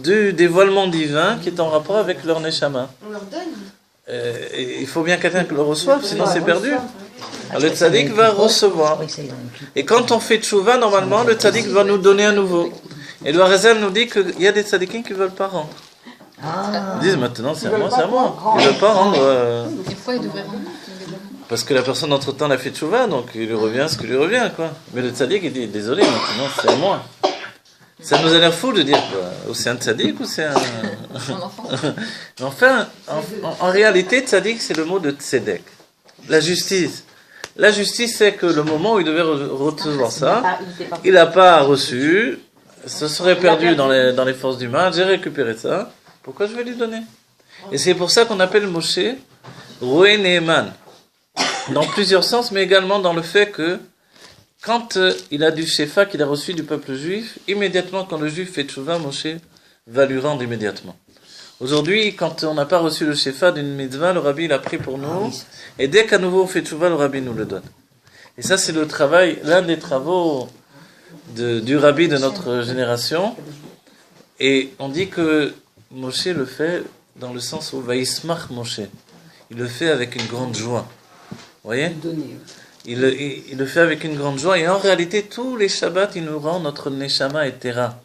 du dévoilement divin qui est en rapport avec leur neshama. On leur donne. Et il faut bien quelqu'un qui le reçoive, sinon c'est perdu. Alors, le tzaddik va recevoir. Et quand on fait tchouva, normalement, le tzaddik va nous donner à nouveau. Et le Harazal nous dit qu'il y a des tzaddikim qui ne veulent pas rendre. Ils disent maintenant c'est à moi, c'est à moi. Ils ne veulent pas rendre. Des fois, ils devraient rendre. Parce que la personne entre-temps l'a fait tchouva, donc il lui revient ce qui lui revient, quoi. Mais le tzaddik, il dit désolé, maintenant c'est à moi. Ça nous a l'air fou de dire quoi. Ou c'est un tzaddik ou c'est un enfant. Mais enfin, en réalité, tzaddik, c'est le mot de tzedek. La justice. La justice, c'est que le moment où il devait recevoir ça, il n'a pas reçu, ce serait perdu dans les forces du mal, j'ai récupéré ça, pourquoi je vais lui donner? Et c'est pour ça qu'on appelle Moshe Roé Neeman, dans plusieurs sens, mais également dans le fait que quand il a du shefa qu'il a reçu du peuple juif, immédiatement quand le juif fait tchouva, Moshe va lui rendre immédiatement. Aujourd'hui, quand on n'a pas reçu le shefa d'une mitzvah, le rabbi l'a pris pour nous, et dès qu'à nouveau on fait tchouva, le rabbi nous le donne. Et ça, c'est le travail, l'un des travaux du rabbi de notre génération. Et on dit que Moshe le fait dans le sens où Vaïsmach Moshe. Il le fait avec une grande joie. Vous voyez ? Il le fait avec une grande joie. Et en réalité, tous les Shabbats, il nous rend notre Neshama Etera.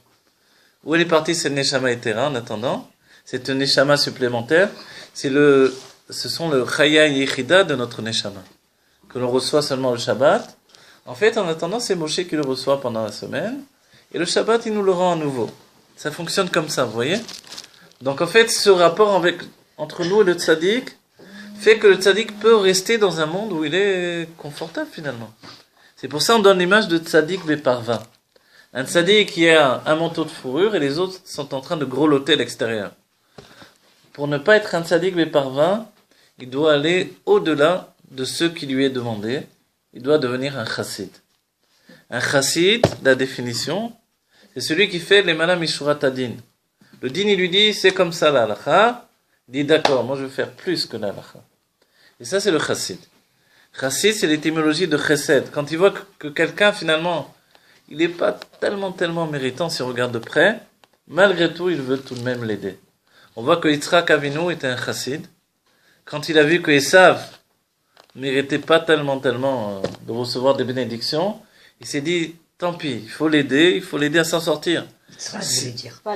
Où elle est partie, cette Neshama Etera, en attendant? C'est un Neshama supplémentaire. Ce sont le Chaya Yechida de notre Neshama. Que l'on reçoit seulement le Shabbat. En fait, en attendant, c'est Moshe qui le reçoit pendant la semaine. Et le Shabbat, il nous le rend à nouveau. Ça fonctionne comme ça, vous voyez? Donc en fait, ce rapport entre nous et le tzaddik fait que le tzaddik peut rester dans un monde où il est confortable finalement. C'est pour ça qu'on donne l'image de tzaddik beparva. Un tzaddik qui a un manteau de fourrure et les autres sont en train de grelotter l'extérieur. Pour ne pas être un tzaddik beparva, il doit aller au-delà de ce qui lui est demandé. Il doit devenir un chassid. Un chassid, la définition, c'est celui qui fait les malam mishurat adin. Le din, il lui dit, c'est comme ça la halakha. Il dit, d'accord, moi je vais faire plus que la halakha. Et ça, c'est le chassid. Chassid, c'est l'étymologie de chesed. Quand il voit que quelqu'un, finalement, il n'est pas tellement méritant si on regarde de près, malgré tout, il veut tout de même l'aider. On voit que Yitzhak Avinu était un chassid. Quand il a vu que Esav ne méritait pas tellement de recevoir des bénédictions, il s'est dit, tant pis, il faut l'aider à s'en sortir. Yitzhak, je veux dire. Pas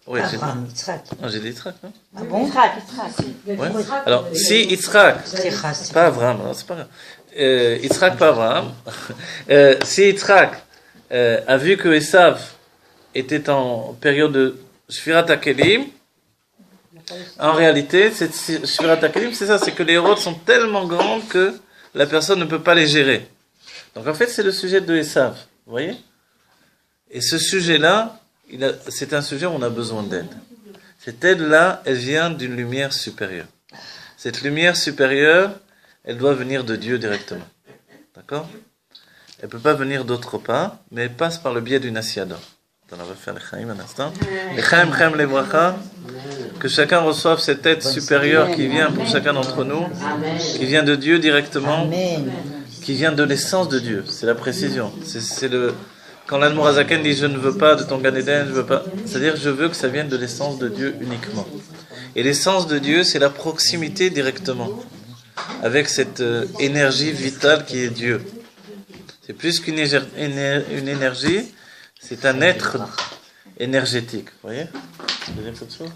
Ouais. Oui, Abraham, Yitzhak. j'ai dit Yitzhak, non? Ah bon? Ouais. Alors, si Yitzhak, C'est chassid. pas Abraham, non, c'est pas grave. Yitzhak, pas Abraham. Si Yitzhak a vu que Esav était en période de Shvirat HaKelim, en réalité, cette Shvirat HaKelim, c'est ça, c'est que les routes sont tellement grandes que la personne ne peut pas les gérer. Donc en fait, c'est le sujet de Esav, vous voyez? Et ce sujet-là, c'est un sujet où on a besoin d'aide. Cette aide-là, elle vient d'une lumière supérieure. Cette lumière supérieure, elle doit venir de Dieu directement. D'accord? Elle ne peut pas venir d'autre part, mais elle passe par le biais d'une Asiada. On va faire les Chaim un instant. Les Chaim, Chaim, les Bracha. Que chacun reçoive cette aide supérieure qui vient pour chacun d'entre nous, qui vient de Dieu directement, Amen. qui vient de l'essence de Dieu. C'est la précision. Quand l'Admorazaken dit « je ne veux pas de ton Gan Eden, je veux pas », c'est-à-dire je veux que ça vienne de l'essence de Dieu uniquement. Et l'essence de Dieu, c'est la proximité directement avec cette énergie vitale qui est Dieu. C'est plus qu'une énergie, c'est un être énergétique. Vous voyez? Je veux dire quelque chose?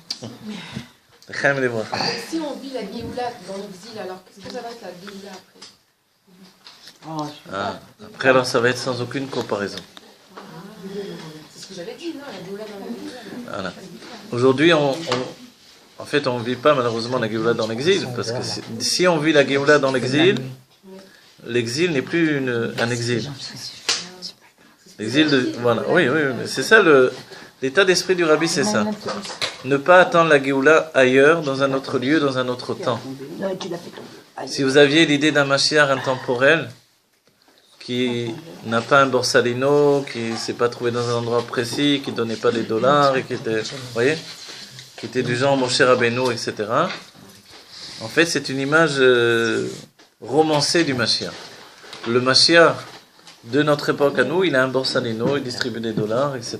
Chaim les Bracha. Si on vit la Géoula dans l'exil, alors qu'est-ce que ça va être la Géoula après? Après, alors, ça va être sans aucune comparaison. C'est ce que j'avais dit, non? La Géoula dans l'exil. Voilà. Aujourd'hui, en fait, on ne vit pas malheureusement la Géoula dans l'exil, parce que si on vit la Géoula dans l'exil n'est plus un exil. L'exil voilà, oui, mais c'est ça l'état d'esprit du Rabbi, c'est ça. Ne pas attendre la Géoula ailleurs, dans un autre lieu, dans un autre temps. Si vous aviez l'idée d'un Mashiach intemporel, qui n'a pas un borsalino, qui ne s'est pas trouvé dans un endroit précis, qui ne donnait pas des dollars, et qui était, vous voyez, qui était du genre Moshe Rabbeinu, etc. En fait, c'est une image romancée du Mashiach. Le Mashiach de notre époque à nous, il a un borsalino, il distribue des dollars, etc.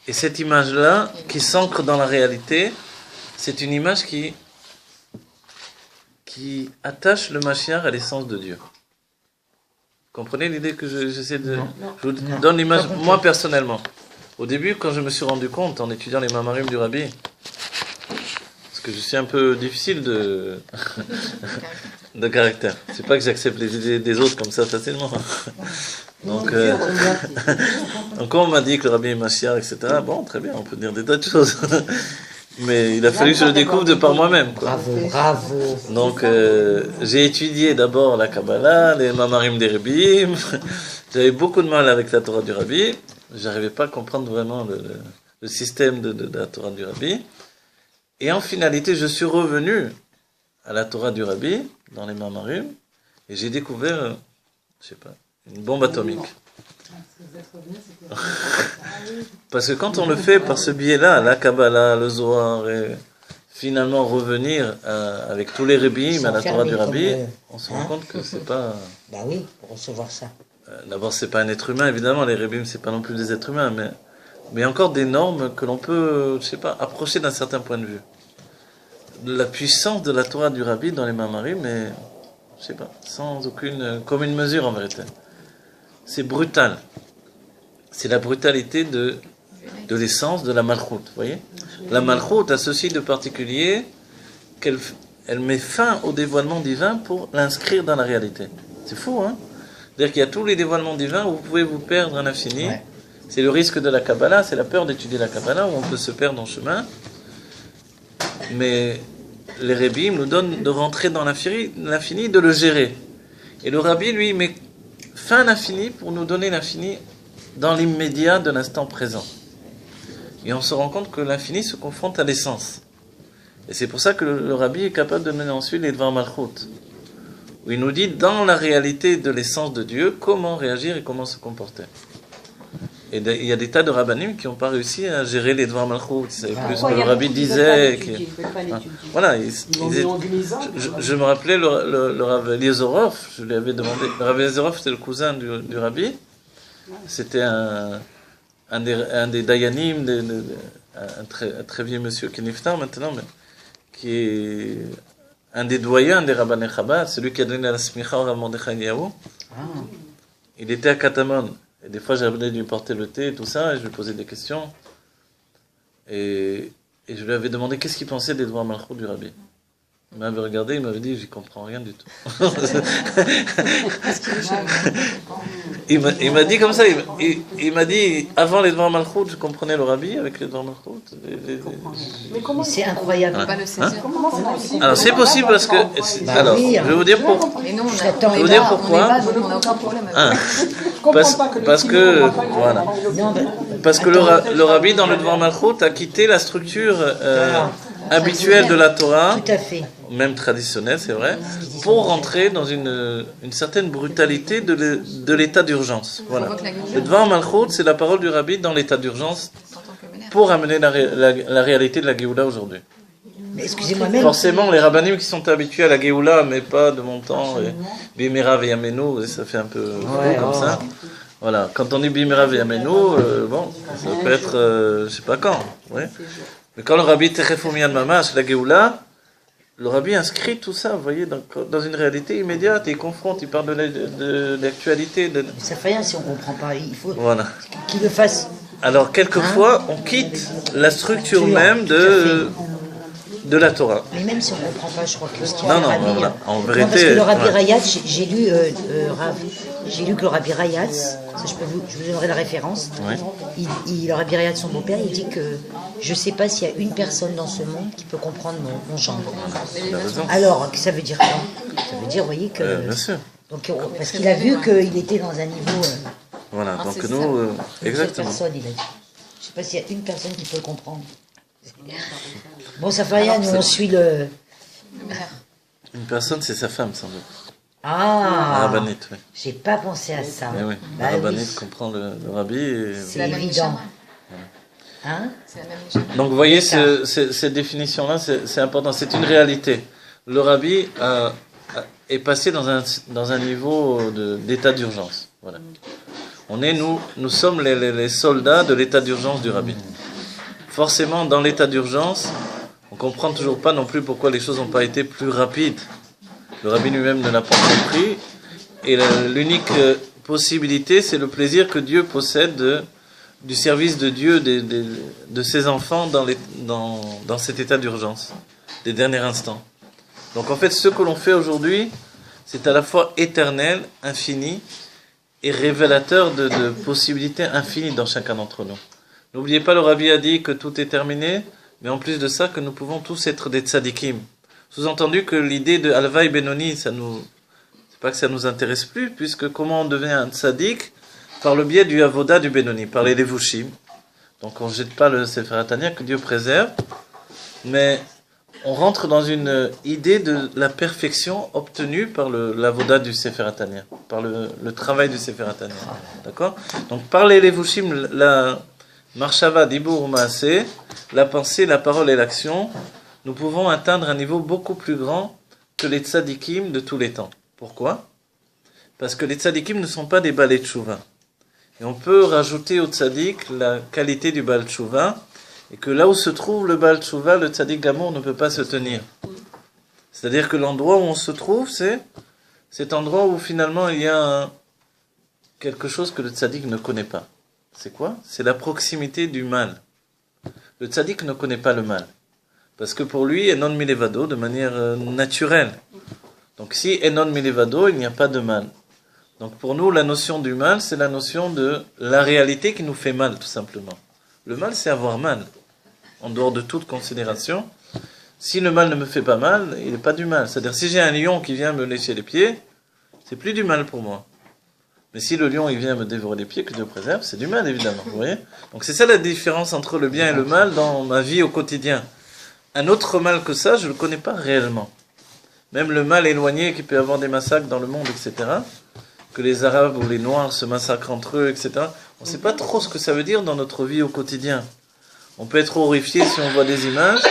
Et cette image-là, qui s'ancre dans la réalité, c'est une image qui attache le Mashiach à l'essence de Dieu. Comprenez l'idée que j'essaie de... Je vous donne l'image, moi personnellement. Au début, quand je me suis rendu compte, en étudiant les mamarim du Rabbi, parce que je suis un peu difficile de caractère. C'est pas que j'accepte les idées des autres comme ça facilement. Donc quand on m'a dit que le Rabbi est Mashiach, etc., bon, très bien, on peut dire des tas de choses. Mais il a fallu que je le découvre de par moi-même, quoi. Bravo. Donc, j'ai étudié d'abord la Kabbalah, les Mamarim des Rebbeim. J'avais beaucoup de mal avec la Torah du Rabbi. J'arrivais pas à comprendre vraiment le système de la Torah du Rabbi. Et en finalité, je suis revenu à la Torah du Rabbi, dans les Mamarim, et j'ai découvert, je sais pas, une bombe atomique. Parce que quand on le fait par ce biais-là, la Kabbalah, le Zohar, et finalement revenir avec tous les Rebbeim à la Torah du Rabbi, on se rend compte que c'est pas... Bah oui, pour recevoir ça. D'abord, c'est pas un être humain, évidemment, les Rebbeim, c'est pas non plus des êtres humains, mais il y a encore des normes que l'on peut, je sais pas, approcher d'un certain point de vue. La puissance de la Torah du Rabbi dans les Mamarim, mais, je sais pas, sans aucune commune mesure en vérité. C'est brutal. C'est la brutalité de l'essence de la Malchut, vous voyez. La Malchut a ceci de particulier qu'elle met fin au dévoilement divin pour l'inscrire dans la réalité. C'est fou, hein? C'est-à-dire qu'il y a tous les dévoilements divins où vous pouvez vous perdre à l'infini. Ouais. C'est le risque de la Kabbalah, c'est la peur d'étudier la Kabbalah, où on peut se perdre en chemin. Mais les Rebbeim nous donnent de rentrer dans l'infini, de le gérer. Et le Rabbi, lui, met fin à l'infini pour nous donner l'infini dans l'immédiat de l'instant présent. Et on se rend compte que l'infini se confronte à l'essence. Et c'est pour ça que le Rabbi est capable de mener ensuite les Dvar Malchut, où il nous dit, dans la réalité de l'essence de Dieu, comment réagir et comment se comporter. Et il y a des tas de rabbinim qui n'ont pas réussi à gérer les Dvar Malchut. Ils savaient plus ce que le Rabbi disait. Voilà. Je me rappelais le Rav Eliezerov, je lui avais demandé. Le Rav Eliezerov, c'était le cousin du Rabbi. C'était un des Dayanim, un très vieux monsieur qui est niftar maintenant, mais qui est un des doyens des Rabbanei Chabad, celui qui a donné la smicha au Rav Mordechai Eliyahu. Il était à Katamon. Et des fois, j'avais lui porter le thé et tout ça, et je lui posais des questions. Et je lui avais demandé qu'est-ce qu'il pensait des Dvar Malchut du Rabbi. Il m'avait regardé, il m'avait dit, j'y comprends rien du tout. il m'a dit comme ça, il m'a dit, avant les Dvar Malchut, je comprenais le Rabbi avec les Dvar Malchut. Mais c'est incroyable. Pas le saisir. Alors c'est possible parce que... alors, je vais vous dire pourquoi. Mais non, Je vais vous dire pourquoi. on n'a aucun problème. Parce que voilà. Parce que le Rabbi dans le Dvar Malchut a quitté la structure habituelle de la Torah, tout à fait, même traditionnelle, c'est vrai, pour rentrer dans une certaine brutalité de l'état d'urgence. Voilà. Le Dvar Malchut, c'est la parole du Rabbi dans l'état d'urgence pour amener la réalité de la Géoula aujourd'hui. mais excusez-moi même. Forcément, les rabbinim qui sont habitués à la Géoula, mais pas de mon temps, Bimera Veyamenu, ça fait un peu comme ça. Voilà, quand on dit Bimera Veyamenu, bon, ça peut être, je sais pas quand, ouais. Mais quand le Rabbi Techefomian Mamash, la Géoula, le Rabbi inscrit tout ça, vous voyez, dans une réalité immédiate, il confronte, il parle de l'actualité. Mais ça fait rien si on comprend pas, il faut qu'il le fasse. Alors, quelquefois, on quitte la structure même de la Torah. Mais même si on ne comprend pas, je crois que ce qu'il Non, en vérité... Non, parce que le Rabbi Rayatz, j'ai lu que le Rabbi Rayatz, je vous donnerai la référence, le Rabbi Rayatz, son beau-père, il dit que je ne sais pas s'il y a une personne dans ce monde qui peut comprendre mon genre. Alors, ça veut dire quoi? Ça veut dire, vous voyez, que... bien sûr. Donc, parce qu'il a vu qu'il était dans un niveau... voilà, donc nous... exactement. Personne, il a dit. Je ne sais pas s'il y a une personne qui peut le comprendre. Bon, ça fait rien, nous on suit le... Une personne, c'est sa femme, sans doute. Ah, la rabbinite, oui. J'ai pas pensé à ça. Mais oui, la rabbinite comprend le Rabbi. C'est évident. Hein? C'est la même échelle. Donc vous voyez, cette définition-là, c'est important, c'est une réalité. Le rabbi est passé dans un niveau d'état d'urgence. Voilà. Nous sommes les soldats de l'état d'urgence du rabbi. Forcément, dans l'état d'urgence, on ne comprend toujours pas non plus pourquoi les choses n'ont pas été plus rapides. Le rabbi lui-même ne l'a pas compris. Et l'unique possibilité, c'est le plaisir que Dieu possède du service de Dieu, de ses enfants dans cet état d'urgence, des derniers instants. Donc en fait, ce que l'on fait aujourd'hui, c'est à la fois éternel, infini, et révélateur de possibilités infinies dans chacun d'entre nous. N'oubliez pas, le Rabbi a dit que tout est terminé, mais en plus de ça, que nous pouvons tous être des tzadikim. Sous-entendu que l'idée de Alva et Benoni, c'est pas que ça nous intéresse plus, puisque comment on devient un tzadik? Par le biais du avoda du Benoni, par les levushim. Donc on ne jette pas le Sefer HaTanya, que Dieu préserve, mais on rentre dans une idée de la perfection obtenue par l'avoda du Sefer HaTanya, par le travail du Sefer HaTanya. D'accord? Donc par les levushim, la marshava, dibur, maaseh, la pensée, la parole et l'action, nous pouvons atteindre un niveau beaucoup plus grand que les tzadikim de tous les temps. Pourquoi? Parce que les tzadikim ne sont pas des balais de tchouva. Et on peut rajouter au tzadik la qualité du Baal Tshuva, et que là où se trouve le Baal Tshuva, le tzadik gamour ne peut pas se tenir. C'est-à-dire que l'endroit où on se trouve, c'est cet endroit où finalement il y a quelque chose que le tzadik ne connaît pas. C'est quoi? C'est la proximité du mal. Le tzadik ne connaît pas le mal. Parce que pour lui, enon milevado, de manière naturelle. Donc si enon milevado, il n'y a pas de mal. Donc pour nous, la notion du mal, c'est la notion de la réalité qui nous fait mal, tout simplement. Le mal, c'est avoir mal, en dehors de toute considération. Si le mal ne me fait pas mal, il n'est pas du mal. C'est-à-dire, si j'ai un lion qui vient me lécher les pieds, c'est plus du mal pour moi. Mais si le lion il vient me dévorer les pieds, que Dieu préserve, c'est du mal, évidemment. Vous voyez? Donc c'est ça la différence entre le bien et le mal dans ma vie au quotidien. Un autre mal que ça, je ne le connais pas réellement. Même le mal éloigné qui peut avoir des massacres dans le monde, etc., que les Arabes ou les Noirs se massacrent entre eux, etc. On ne sait pas trop ce que ça veut dire dans notre vie au quotidien. On peut être horrifié si on voit des images,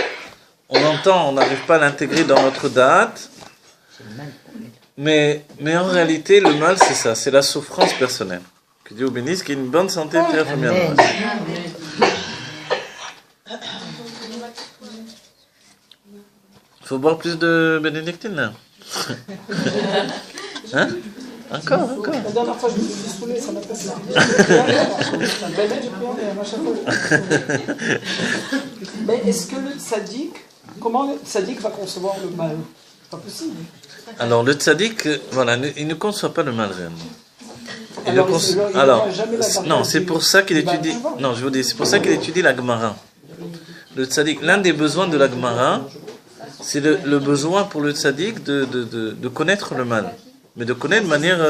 on entend, on n'arrive pas à l'intégrer dans notre date, mais en réalité, le mal, c'est ça, c'est la souffrance personnelle. Que Dieu vous bénisse, qu'il y ait une bonne santé très premièrement. Il faut boire plus de bénédictine, là. Hein? Encore. La dernière fois, je me suis saoulé, ça m'a passé. Mais est-ce que le tzaddik, comment le tzaddik va concevoir le mal? C'est pas possible. Alors, le tzaddik, voilà, il ne conçoit pas le mal réellement. Non, c'est pour ça qu'il étudie. Non, je vous dis, c'est pour ça qu'il étudie la Gemara. Le tzaddik, l'un des besoins de la Gemara, c'est le besoin pour le tzaddik de connaître le mal. Mais de connaître de manière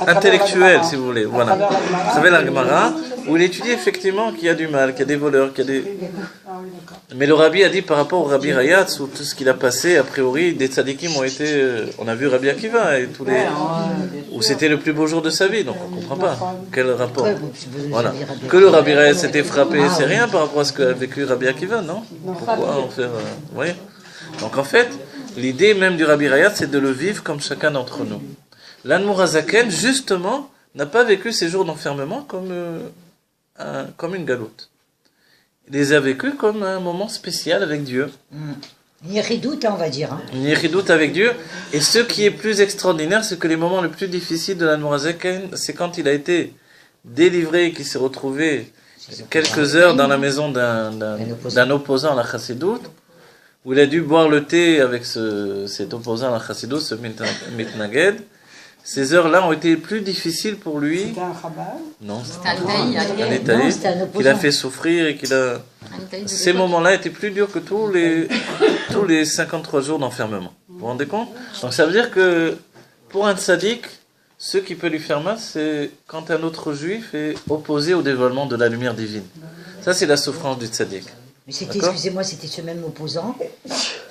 intellectuelle, si vous voulez. Voilà. Vous savez, la Gemara, où il étudie effectivement qu'il y a du mal, qu'il y a des voleurs, qu'il y a des... Mais le Rabbi a dit par rapport au Rabbi Rayatz, où tout ce qu'il a passé, a priori, des tzadikim ont été... on a vu Rabbi Akiva, et tous les... où c'était le plus beau jour de sa vie, donc on ne comprend pas. Quel rapport? Voilà. Que le Rabbi Rayatz s'était frappé, c'est rien par rapport à ce qu'a vécu Rabbi Akiva, non? Pourquoi en faire... Vous voyez? Donc en fait, l'idée même du Rabbi Rayatz, c'est de le vivre comme chacun d'entre nous. L'Admour HaZaken, justement, n'a pas vécu ces jours d'enfermement comme une galoute. Il les a vécus comme un moment spécial avec Dieu. Une ridoute, on va dire. Hein. Une ridoute avec Dieu. Et ce qui est plus extraordinaire, c'est que les moments les plus difficiles de l'Admour HaZaken, c'est quand il a été délivré et qu'il s'est retrouvé quelques heures dans la maison d'un opposant à la Chassidoute, où il a dû boire le thé avec cet opposant à la Chassidoute, ce Mitnaged. Ces heures-là ont été plus difficiles pour lui. C'était un chabal? Non, C'était un Itaï qu'il a fait souffrir et qu'il a... Ces moments-là étaient plus durs que tous les 53 jours d'enfermement. Vous vous rendez compte? Donc ça veut dire que pour un tzaddik, ce qui peut lui faire mal, c'est quand un autre juif est opposé au dévoilement de la lumière divine. Ça, c'est la souffrance du tzaddik. Mais c'était, excusez-moi, c'était ce même opposant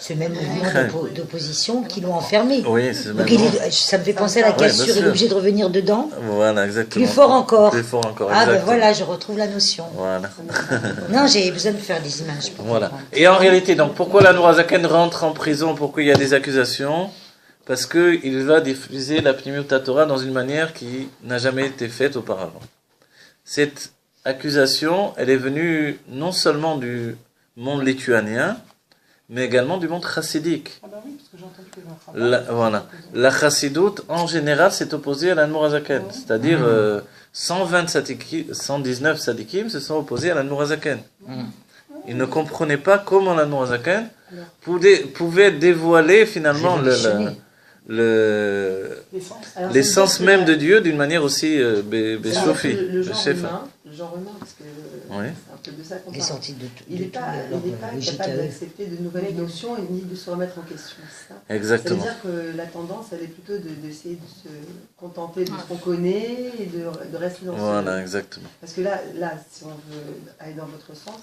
ce même mouvement d'opposition qui l'ont enfermé. Oui, c'est Donc ça me fait penser à la bien cassure, il est sûr. obligé de revenir dedans. Voilà, exactement. Plus fort encore. Plus fort encore, Ah ben exactement. voilà, je retrouve la notion. Voilà. Non, j'ai besoin de faire des images. Pour Voilà. comprendre. Et en réalité, donc, pourquoi la Nourazaken rentre en prison? Pourquoi il y a des accusations? Parce qu'il va diffuser la Pnimiut Torah dans une manière qui n'a jamais été faite auparavant. Cette accusation, elle est venue non seulement du monde lituanien, mais également du monde chassidique. Ah bah oui, parce que j'ai entendu que Voilà. La chassidoute, en général, s'est opposée à la Nourazaken. C'est-à-dire, 119 sadikim se sont opposés à la Nourazaken. Ils ne comprenaient pas comment la Nourazaken pouvait dévoiler finalement l'essence même de Dieu d'une manière aussi béchofi. Le genre humain, parce que Oui. c'est un peu de ça qu'on Il est parle. sorti de tout. Il n'est pas capable d'accepter de nouvelles notions et ni de se remettre en question. Ça. Exactement. Ça veut dire que la tendance, elle est plutôt d'essayer de se contenter de ce qu'on connaît et de rester dans Voilà, ce... exactement. Parce que là, si on veut aller dans votre sens,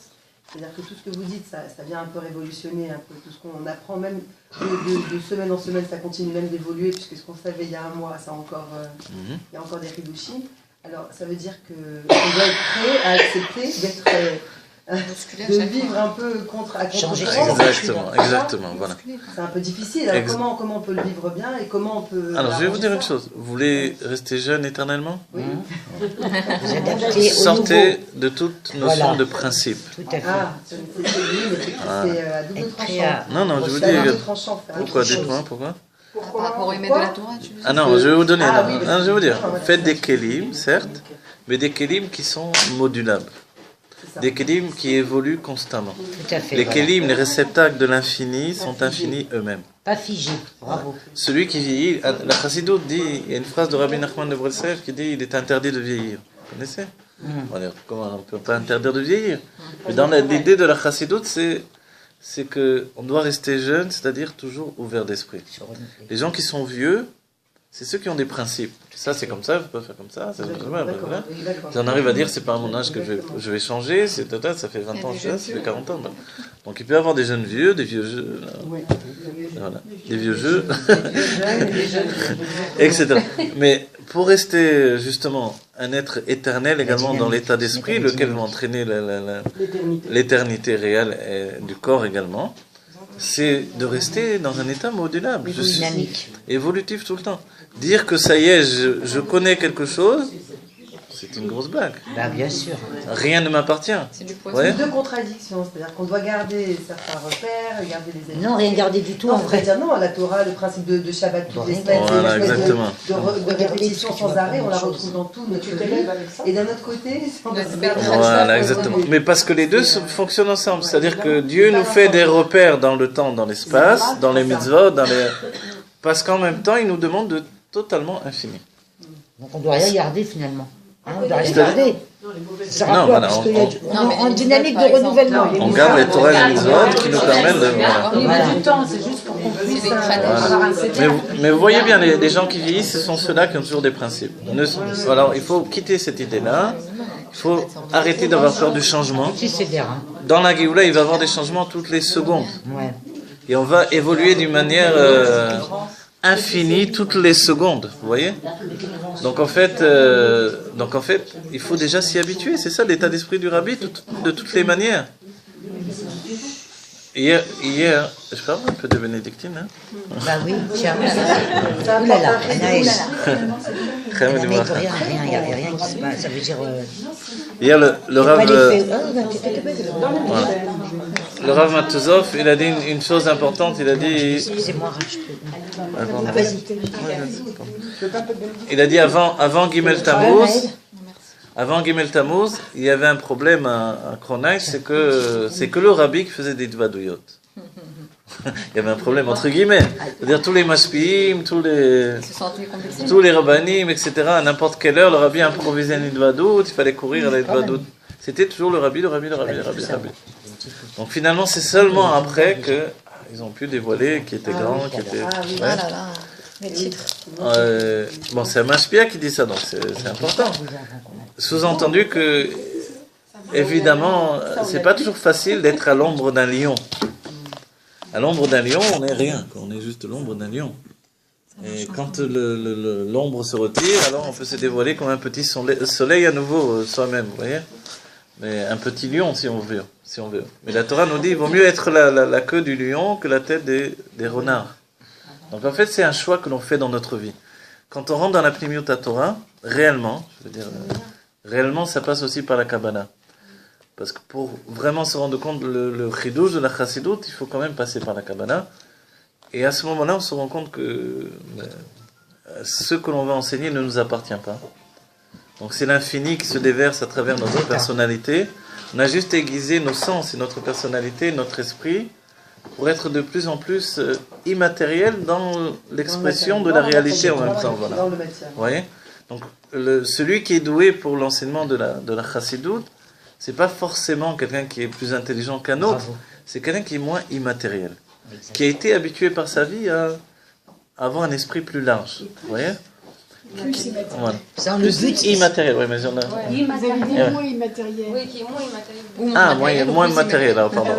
c'est-à-dire que tout ce que vous dites, ça vient un peu révolutionner un peu tout ce qu'on apprend, même de semaine en semaine, ça continue même d'évoluer, puisque ce qu'on savait il y a un mois, ça encore, il y a encore des ridushim. Alors, ça veut dire qu'on doit être prêt à accepter de vivre un peu à Changer contre-courant. Exactement, voilà. C'est un peu difficile. Alors, comment on peut le vivre bien et comment on peut... Alors, je vais vous dire une chose. Vous voulez rester jeune éternellement? Oui. Vous adaptez au Sortez nouveau. de toute notion Voilà. de principe. Tout à fait. Ah, c'est à double Être prêt tranchant. à- Non, je vous C'est à double dis... tranchant, faire Pourquoi? autre chose. Dites-moi, pourquoi? Par rapport au émettre de la Torah, tu veux dire? Ah non, je vais vous donner. Ah non, oui, non, je vais vous dire. parce que- Faites des kélim, certes, mais des kélim qui sont modulables. C'est ça. Des kélim qui évoluent constamment. Tout à fait. Les voilà. kélim, les réceptacles de l'infini, sont infinis eux-mêmes. Pas figé. Bravo. Celui qui vieillit, la chassidoute dit, il y a une phrase de Rabbi Nachman de Breslev qui dit, il est interdit de vieillir. Vous connaissez? On va dire, comment on ne peut pas interdire de vieillir? Mais dans l'idée de la chassidoute, c'est que on doit rester jeune, c'est-à-dire toujours ouvert d'esprit. Les gens qui sont vieux, c'est ceux qui ont des principes. Ça, c'est comme ça, je peux pas faire comme ça. Ça, voilà. Si on arrive à dire, c'est pas à mon âge que je vais changer, ça fait 20 ans que je fais ça, ça fait 40 ans. Donc il peut y avoir des jeunes vieux, des vieux jeux, voilà. Des vieux jeux, etc. Mais pour rester justement un être éternel également dans l'état d'esprit, lequel va entraîner l'éternité réelle du corps également, c'est de rester dans un état modulable. Je suis Dynamique. évolutif tout le temps. Dire que ça y est, je connais quelque chose, c'est une grosse blague. Bah, bien sûr. Rien ne m'appartient. C'est du poison. Ouais. Deux contradictions, c'est-à-dire qu'on doit garder certains repères, garder les éléments. Non, rien garder du tout Non, en on pourrait vrai. dire non, la Torah, le principe de Shabbat toutes les semaines, Voilà, c'est une espèce exactement. de répétition sans arrêt, on la retrouve dans tout notre vie. Et d'un autre côté, on va se faire Voilà, exactement. Mais parce que les deux fonctionnent ensemble. C'est-à-dire que Dieu nous fait des repères dans le temps, dans l'espace, dans les mitzvot, parce qu'en même temps, il nous demande de totalement infini. Donc on doit rien garder finalement. Hein, on doit rien C'est-à-dire- garder. Ça sert à Non, quoi? voilà, Parce qu'il y a Non, mais en les dynamique mitzvot, de par exemple. renouvellement. On garde les Torah et les mitzvot qui nous permettent de... Voilà. On met du temps, c'est juste pour qu'on puisse avoir un Mais vous voyez bien, les gens qui vieillissent, ce sont ceux-là qui ont toujours des principes. Alors, il faut quitter cette idée-là. Il faut arrêter d'avoir peur du changement. Si c'est bien. Hein. Dans la Géoula, il va y avoir des changements toutes les secondes. Ouais. Et on va évoluer d'une manière infinie toutes les secondes. Vous voyez? Donc en fait, il faut déjà s'y habituer. C'est ça l'état d'esprit du Rabbi, de toutes les manières. Hier, je parle un peu de bénédictine, hein? Bah oui, tiens. Ouh là là, Anaël. Très Mais bien. rien, il n'y a rien qui se passe. Ça veut dire. Hier, le Rav, Pas l'effet. voilà. Le Rav Matuzov, il a dit une chose importante. Il a dit, Excusez-moi, je peux. avant- Ah, vas-y. il a dit avant Gimel Tammuz. Avant Gimel Tammuz, il y avait un problème à Kronheit, c'est que le Rabbi qui faisait des dvadouyot. Il y avait un problème entre guillemets. C'est-à-dire tous les mashpiim, tous les rabbanim, etc. À n'importe quelle heure, le Rabbi improvisait une dvadout, il fallait courir à la dvadout. C'était toujours le Rabbi. Donc finalement, c'est seulement après que ils ont pu dévoiler qui était grand, qui était... Ouais. Les titres. Bon, c'est un mashpia qui dit ça, donc c'est important. Sous-entendu que, évidemment, c'est pas toujours facile d'être à l'ombre d'un lion. À l'ombre d'un lion, on n'est rien, quoi. On est juste l'ombre d'un lion. Et quand l'ombre se retire, alors on peut se dévoiler comme un petit soleil à nouveau soi-même, vous voyez. Mais un petit lion, si on veut. Mais la Torah nous dit, il vaut mieux être la queue du lion que la tête des renards. Donc en fait, c'est un choix que l'on fait dans notre vie. Quand on rentre dans la Pnimiut Torah, réellement, réellement, ça passe aussi par la Kabbalah. Parce que pour vraiment se rendre compte le chidouche de la Chassidut, il faut quand même passer par la Kabbalah. Et à ce moment-là, on se rend compte que ce que l'on va enseigner ne nous appartient pas. Donc c'est l'infini qui se déverse à travers notre personnalité. On a juste aiguisé nos sens et notre personnalité, notre esprit, pour être de plus en plus immatériel dans l'expression de la réalité en même temps. Voilà. Vous voyez ? Donc celui qui est doué pour l'enseignement de la Chassidut, c'est pas forcément quelqu'un qui est plus intelligent qu'un autre, c'est quelqu'un qui est moins immatériel, qui a été habitué par sa vie à avoir un esprit plus large. Vous voyez ? Plus immatériel. Voilà. Plus immatériel, oui, mais on a... Vous avez dit moins immatériel. Oui, qui est moins immatériel. Ah, moins matériel, alors pardon.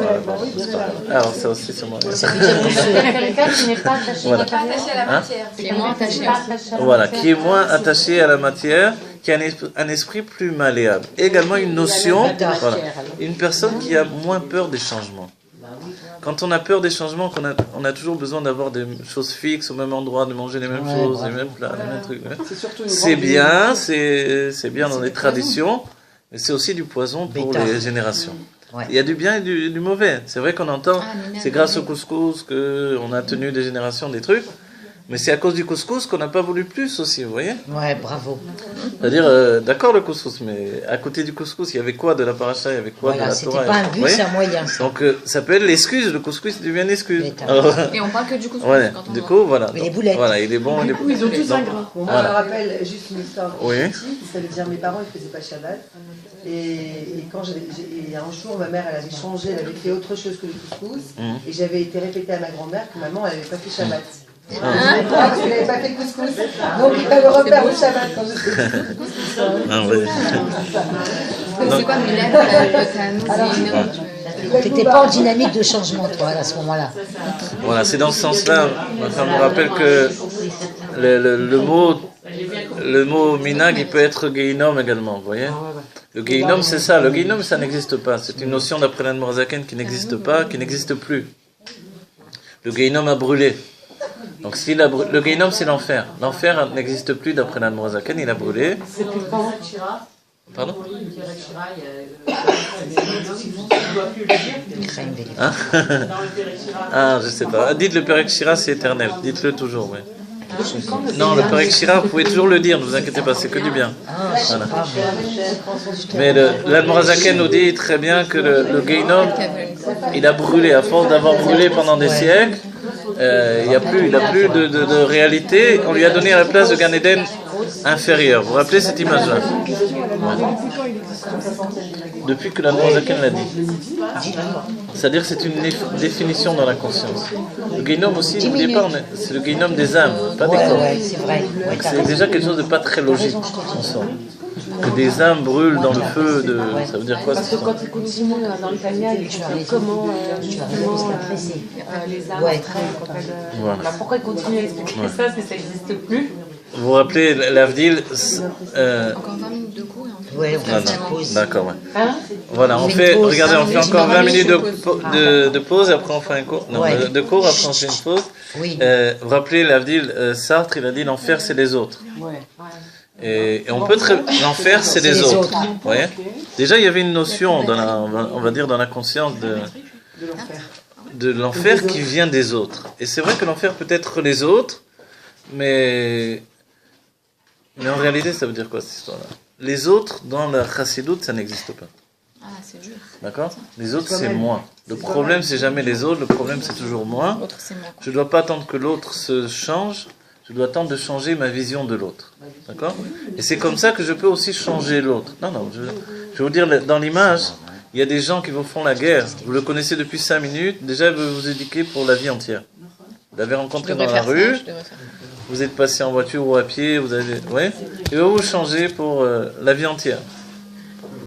Alors ça aussi, c'est moi. Quelqu'un qui n'est pas attaché Voilà. à la matière. Qui est moins attaché à la matière. Voilà, qui est moins attaché à la matière, qui a un esprit plus malléable. Également une notion, voilà, une personne qui a moins peur des changements. Quand on a peur des changements, on a toujours besoin d'avoir des choses fixes au même endroit, de manger les mêmes choses, les mêmes plats, les mêmes trucs. C'est bien, c'est bien dans les traditions, mais c'est aussi du poison pour les générations. Il y a du bien et du mauvais. C'est vrai qu'on entend, c'est grâce au couscous qu'on a tenu des générations des trucs, mais c'est à cause du couscous qu'on n'a pas voulu plus aussi, vous voyez ? Ouais, bravo. C'est-à-dire, d'accord le couscous, mais à côté du couscous, il y avait quoi de la paracha, il y avait quoi de la Torah ? C'était pas un but, c'est un moyen. Ça. Donc ça peut être l'excuse, le couscous devient une excuse. Et on parle que du couscous. Ouais. Du coup, voilà. Mais les boulettes. Voilà, il est bon. Du coup, ils ont tous un grain. Bon, moi, je me rappelle juste une histoire petite, ça veut dire mes parents ne faisaient pas Shabbat. Et quand et un jour, ma mère, elle avait changé, elle avait fait autre chose que le couscous. Et j'avais été répéter à ma grand-mère que maman, elle n'avait pas fait Shabbat. Parce qu'elle n'avait pas fait couscous. Donc il fallait refaire le Shabbat quand je faisais C'est quoi Tu n'étais pas en dynamique de changement, toi, à ce moment-là. Voilà, c'est dans ce sens-là. Ça me rappelle que le mot minag, il peut être Gehinom également, vous voyez ? Le Gehinom, c'est ça. Le Gehinom, ça n'existe pas. C'est une notion d'après l'Admorazaken qui n'existe pas, qui n'existe plus. Le Gehinom a brûlé. Donc le Gehinom, c'est l'enfer. L'enfer n'existe plus d'après l'Admorazaken, il a brûlé. C'est plus quand Shira. Pardon ? Hein? Ah, je sais pas. Dites le Perek Shira, c'est éternel. Dites-le toujours, oui. Non, le Perek Shira, vous pouvez toujours le dire, ne vous inquiétez pas, c'est que du bien. Voilà. Mais l'Admorazaken nous dit très bien que le Gehinom, il a brûlé, à force d'avoir brûlé pendant des siècles. Il n'y a plus de réalité. On lui a donné à la place de Gan Eden inférieur. Vous vous rappelez cette image-là ? Depuis que la Noazaken l'a dit. C'est-à-dire que c'est une définition dans la conscience. Le Gehinom aussi, n'oubliez pas, c'est le Gehinom des âmes, pas des corps. C'est vrai. C'est déjà quelque chose de pas très logique, en somme. Que des âmes brûlent dans le feu, ça veut dire quoi ? Parce que quand il continue dans le Tanya, il explique comment les âmes voilà. Pourquoi il continue à expliquer ça, parce que ça n'existe plus. Vous vous rappelez l'Avdil Encore 20 minutes de cours et on fait Ouais, on fait une pause. D'accord, ouais. Hein? Voilà, on fait encore 20 minutes de pause, et après on fait un cours. Non, de cours, après on fait une pause. Oui. Vous vous rappelez l'Avdil, Sartre, il a dit l'enfer c'est les autres. Ouais. Et on peut l'enfer c'est les autres. Vous voyez ? Déjà il y avait une notion on va dire dans la conscience de l'enfer qui vient des autres. Et c'est vrai que l'enfer peut être les autres, mais en réalité ça veut dire quoi cette histoire-là ? Les autres dans la Chassidut ça n'existe pas. Ah, c'est dur. D'accord ? Les autres c'est moi. Le problème c'est jamais les autres, le problème c'est toujours moi. L'autre, c'est moi. Je ne dois pas attendre que l'autre se change. Je dois attendre de changer ma vision de l'autre. D'accord ? Et c'est comme ça que je peux aussi changer l'autre. Non, je vais vous dire, dans l'image, il y a des gens qui vous font la guerre. Vous le connaissez depuis 5 minutes. Déjà, il veut vous éduquer pour la vie entière. Vous l'avez rencontré dans la rue. Vous êtes passé en voiture ou à pied. Il veut vous changer pour la vie entière.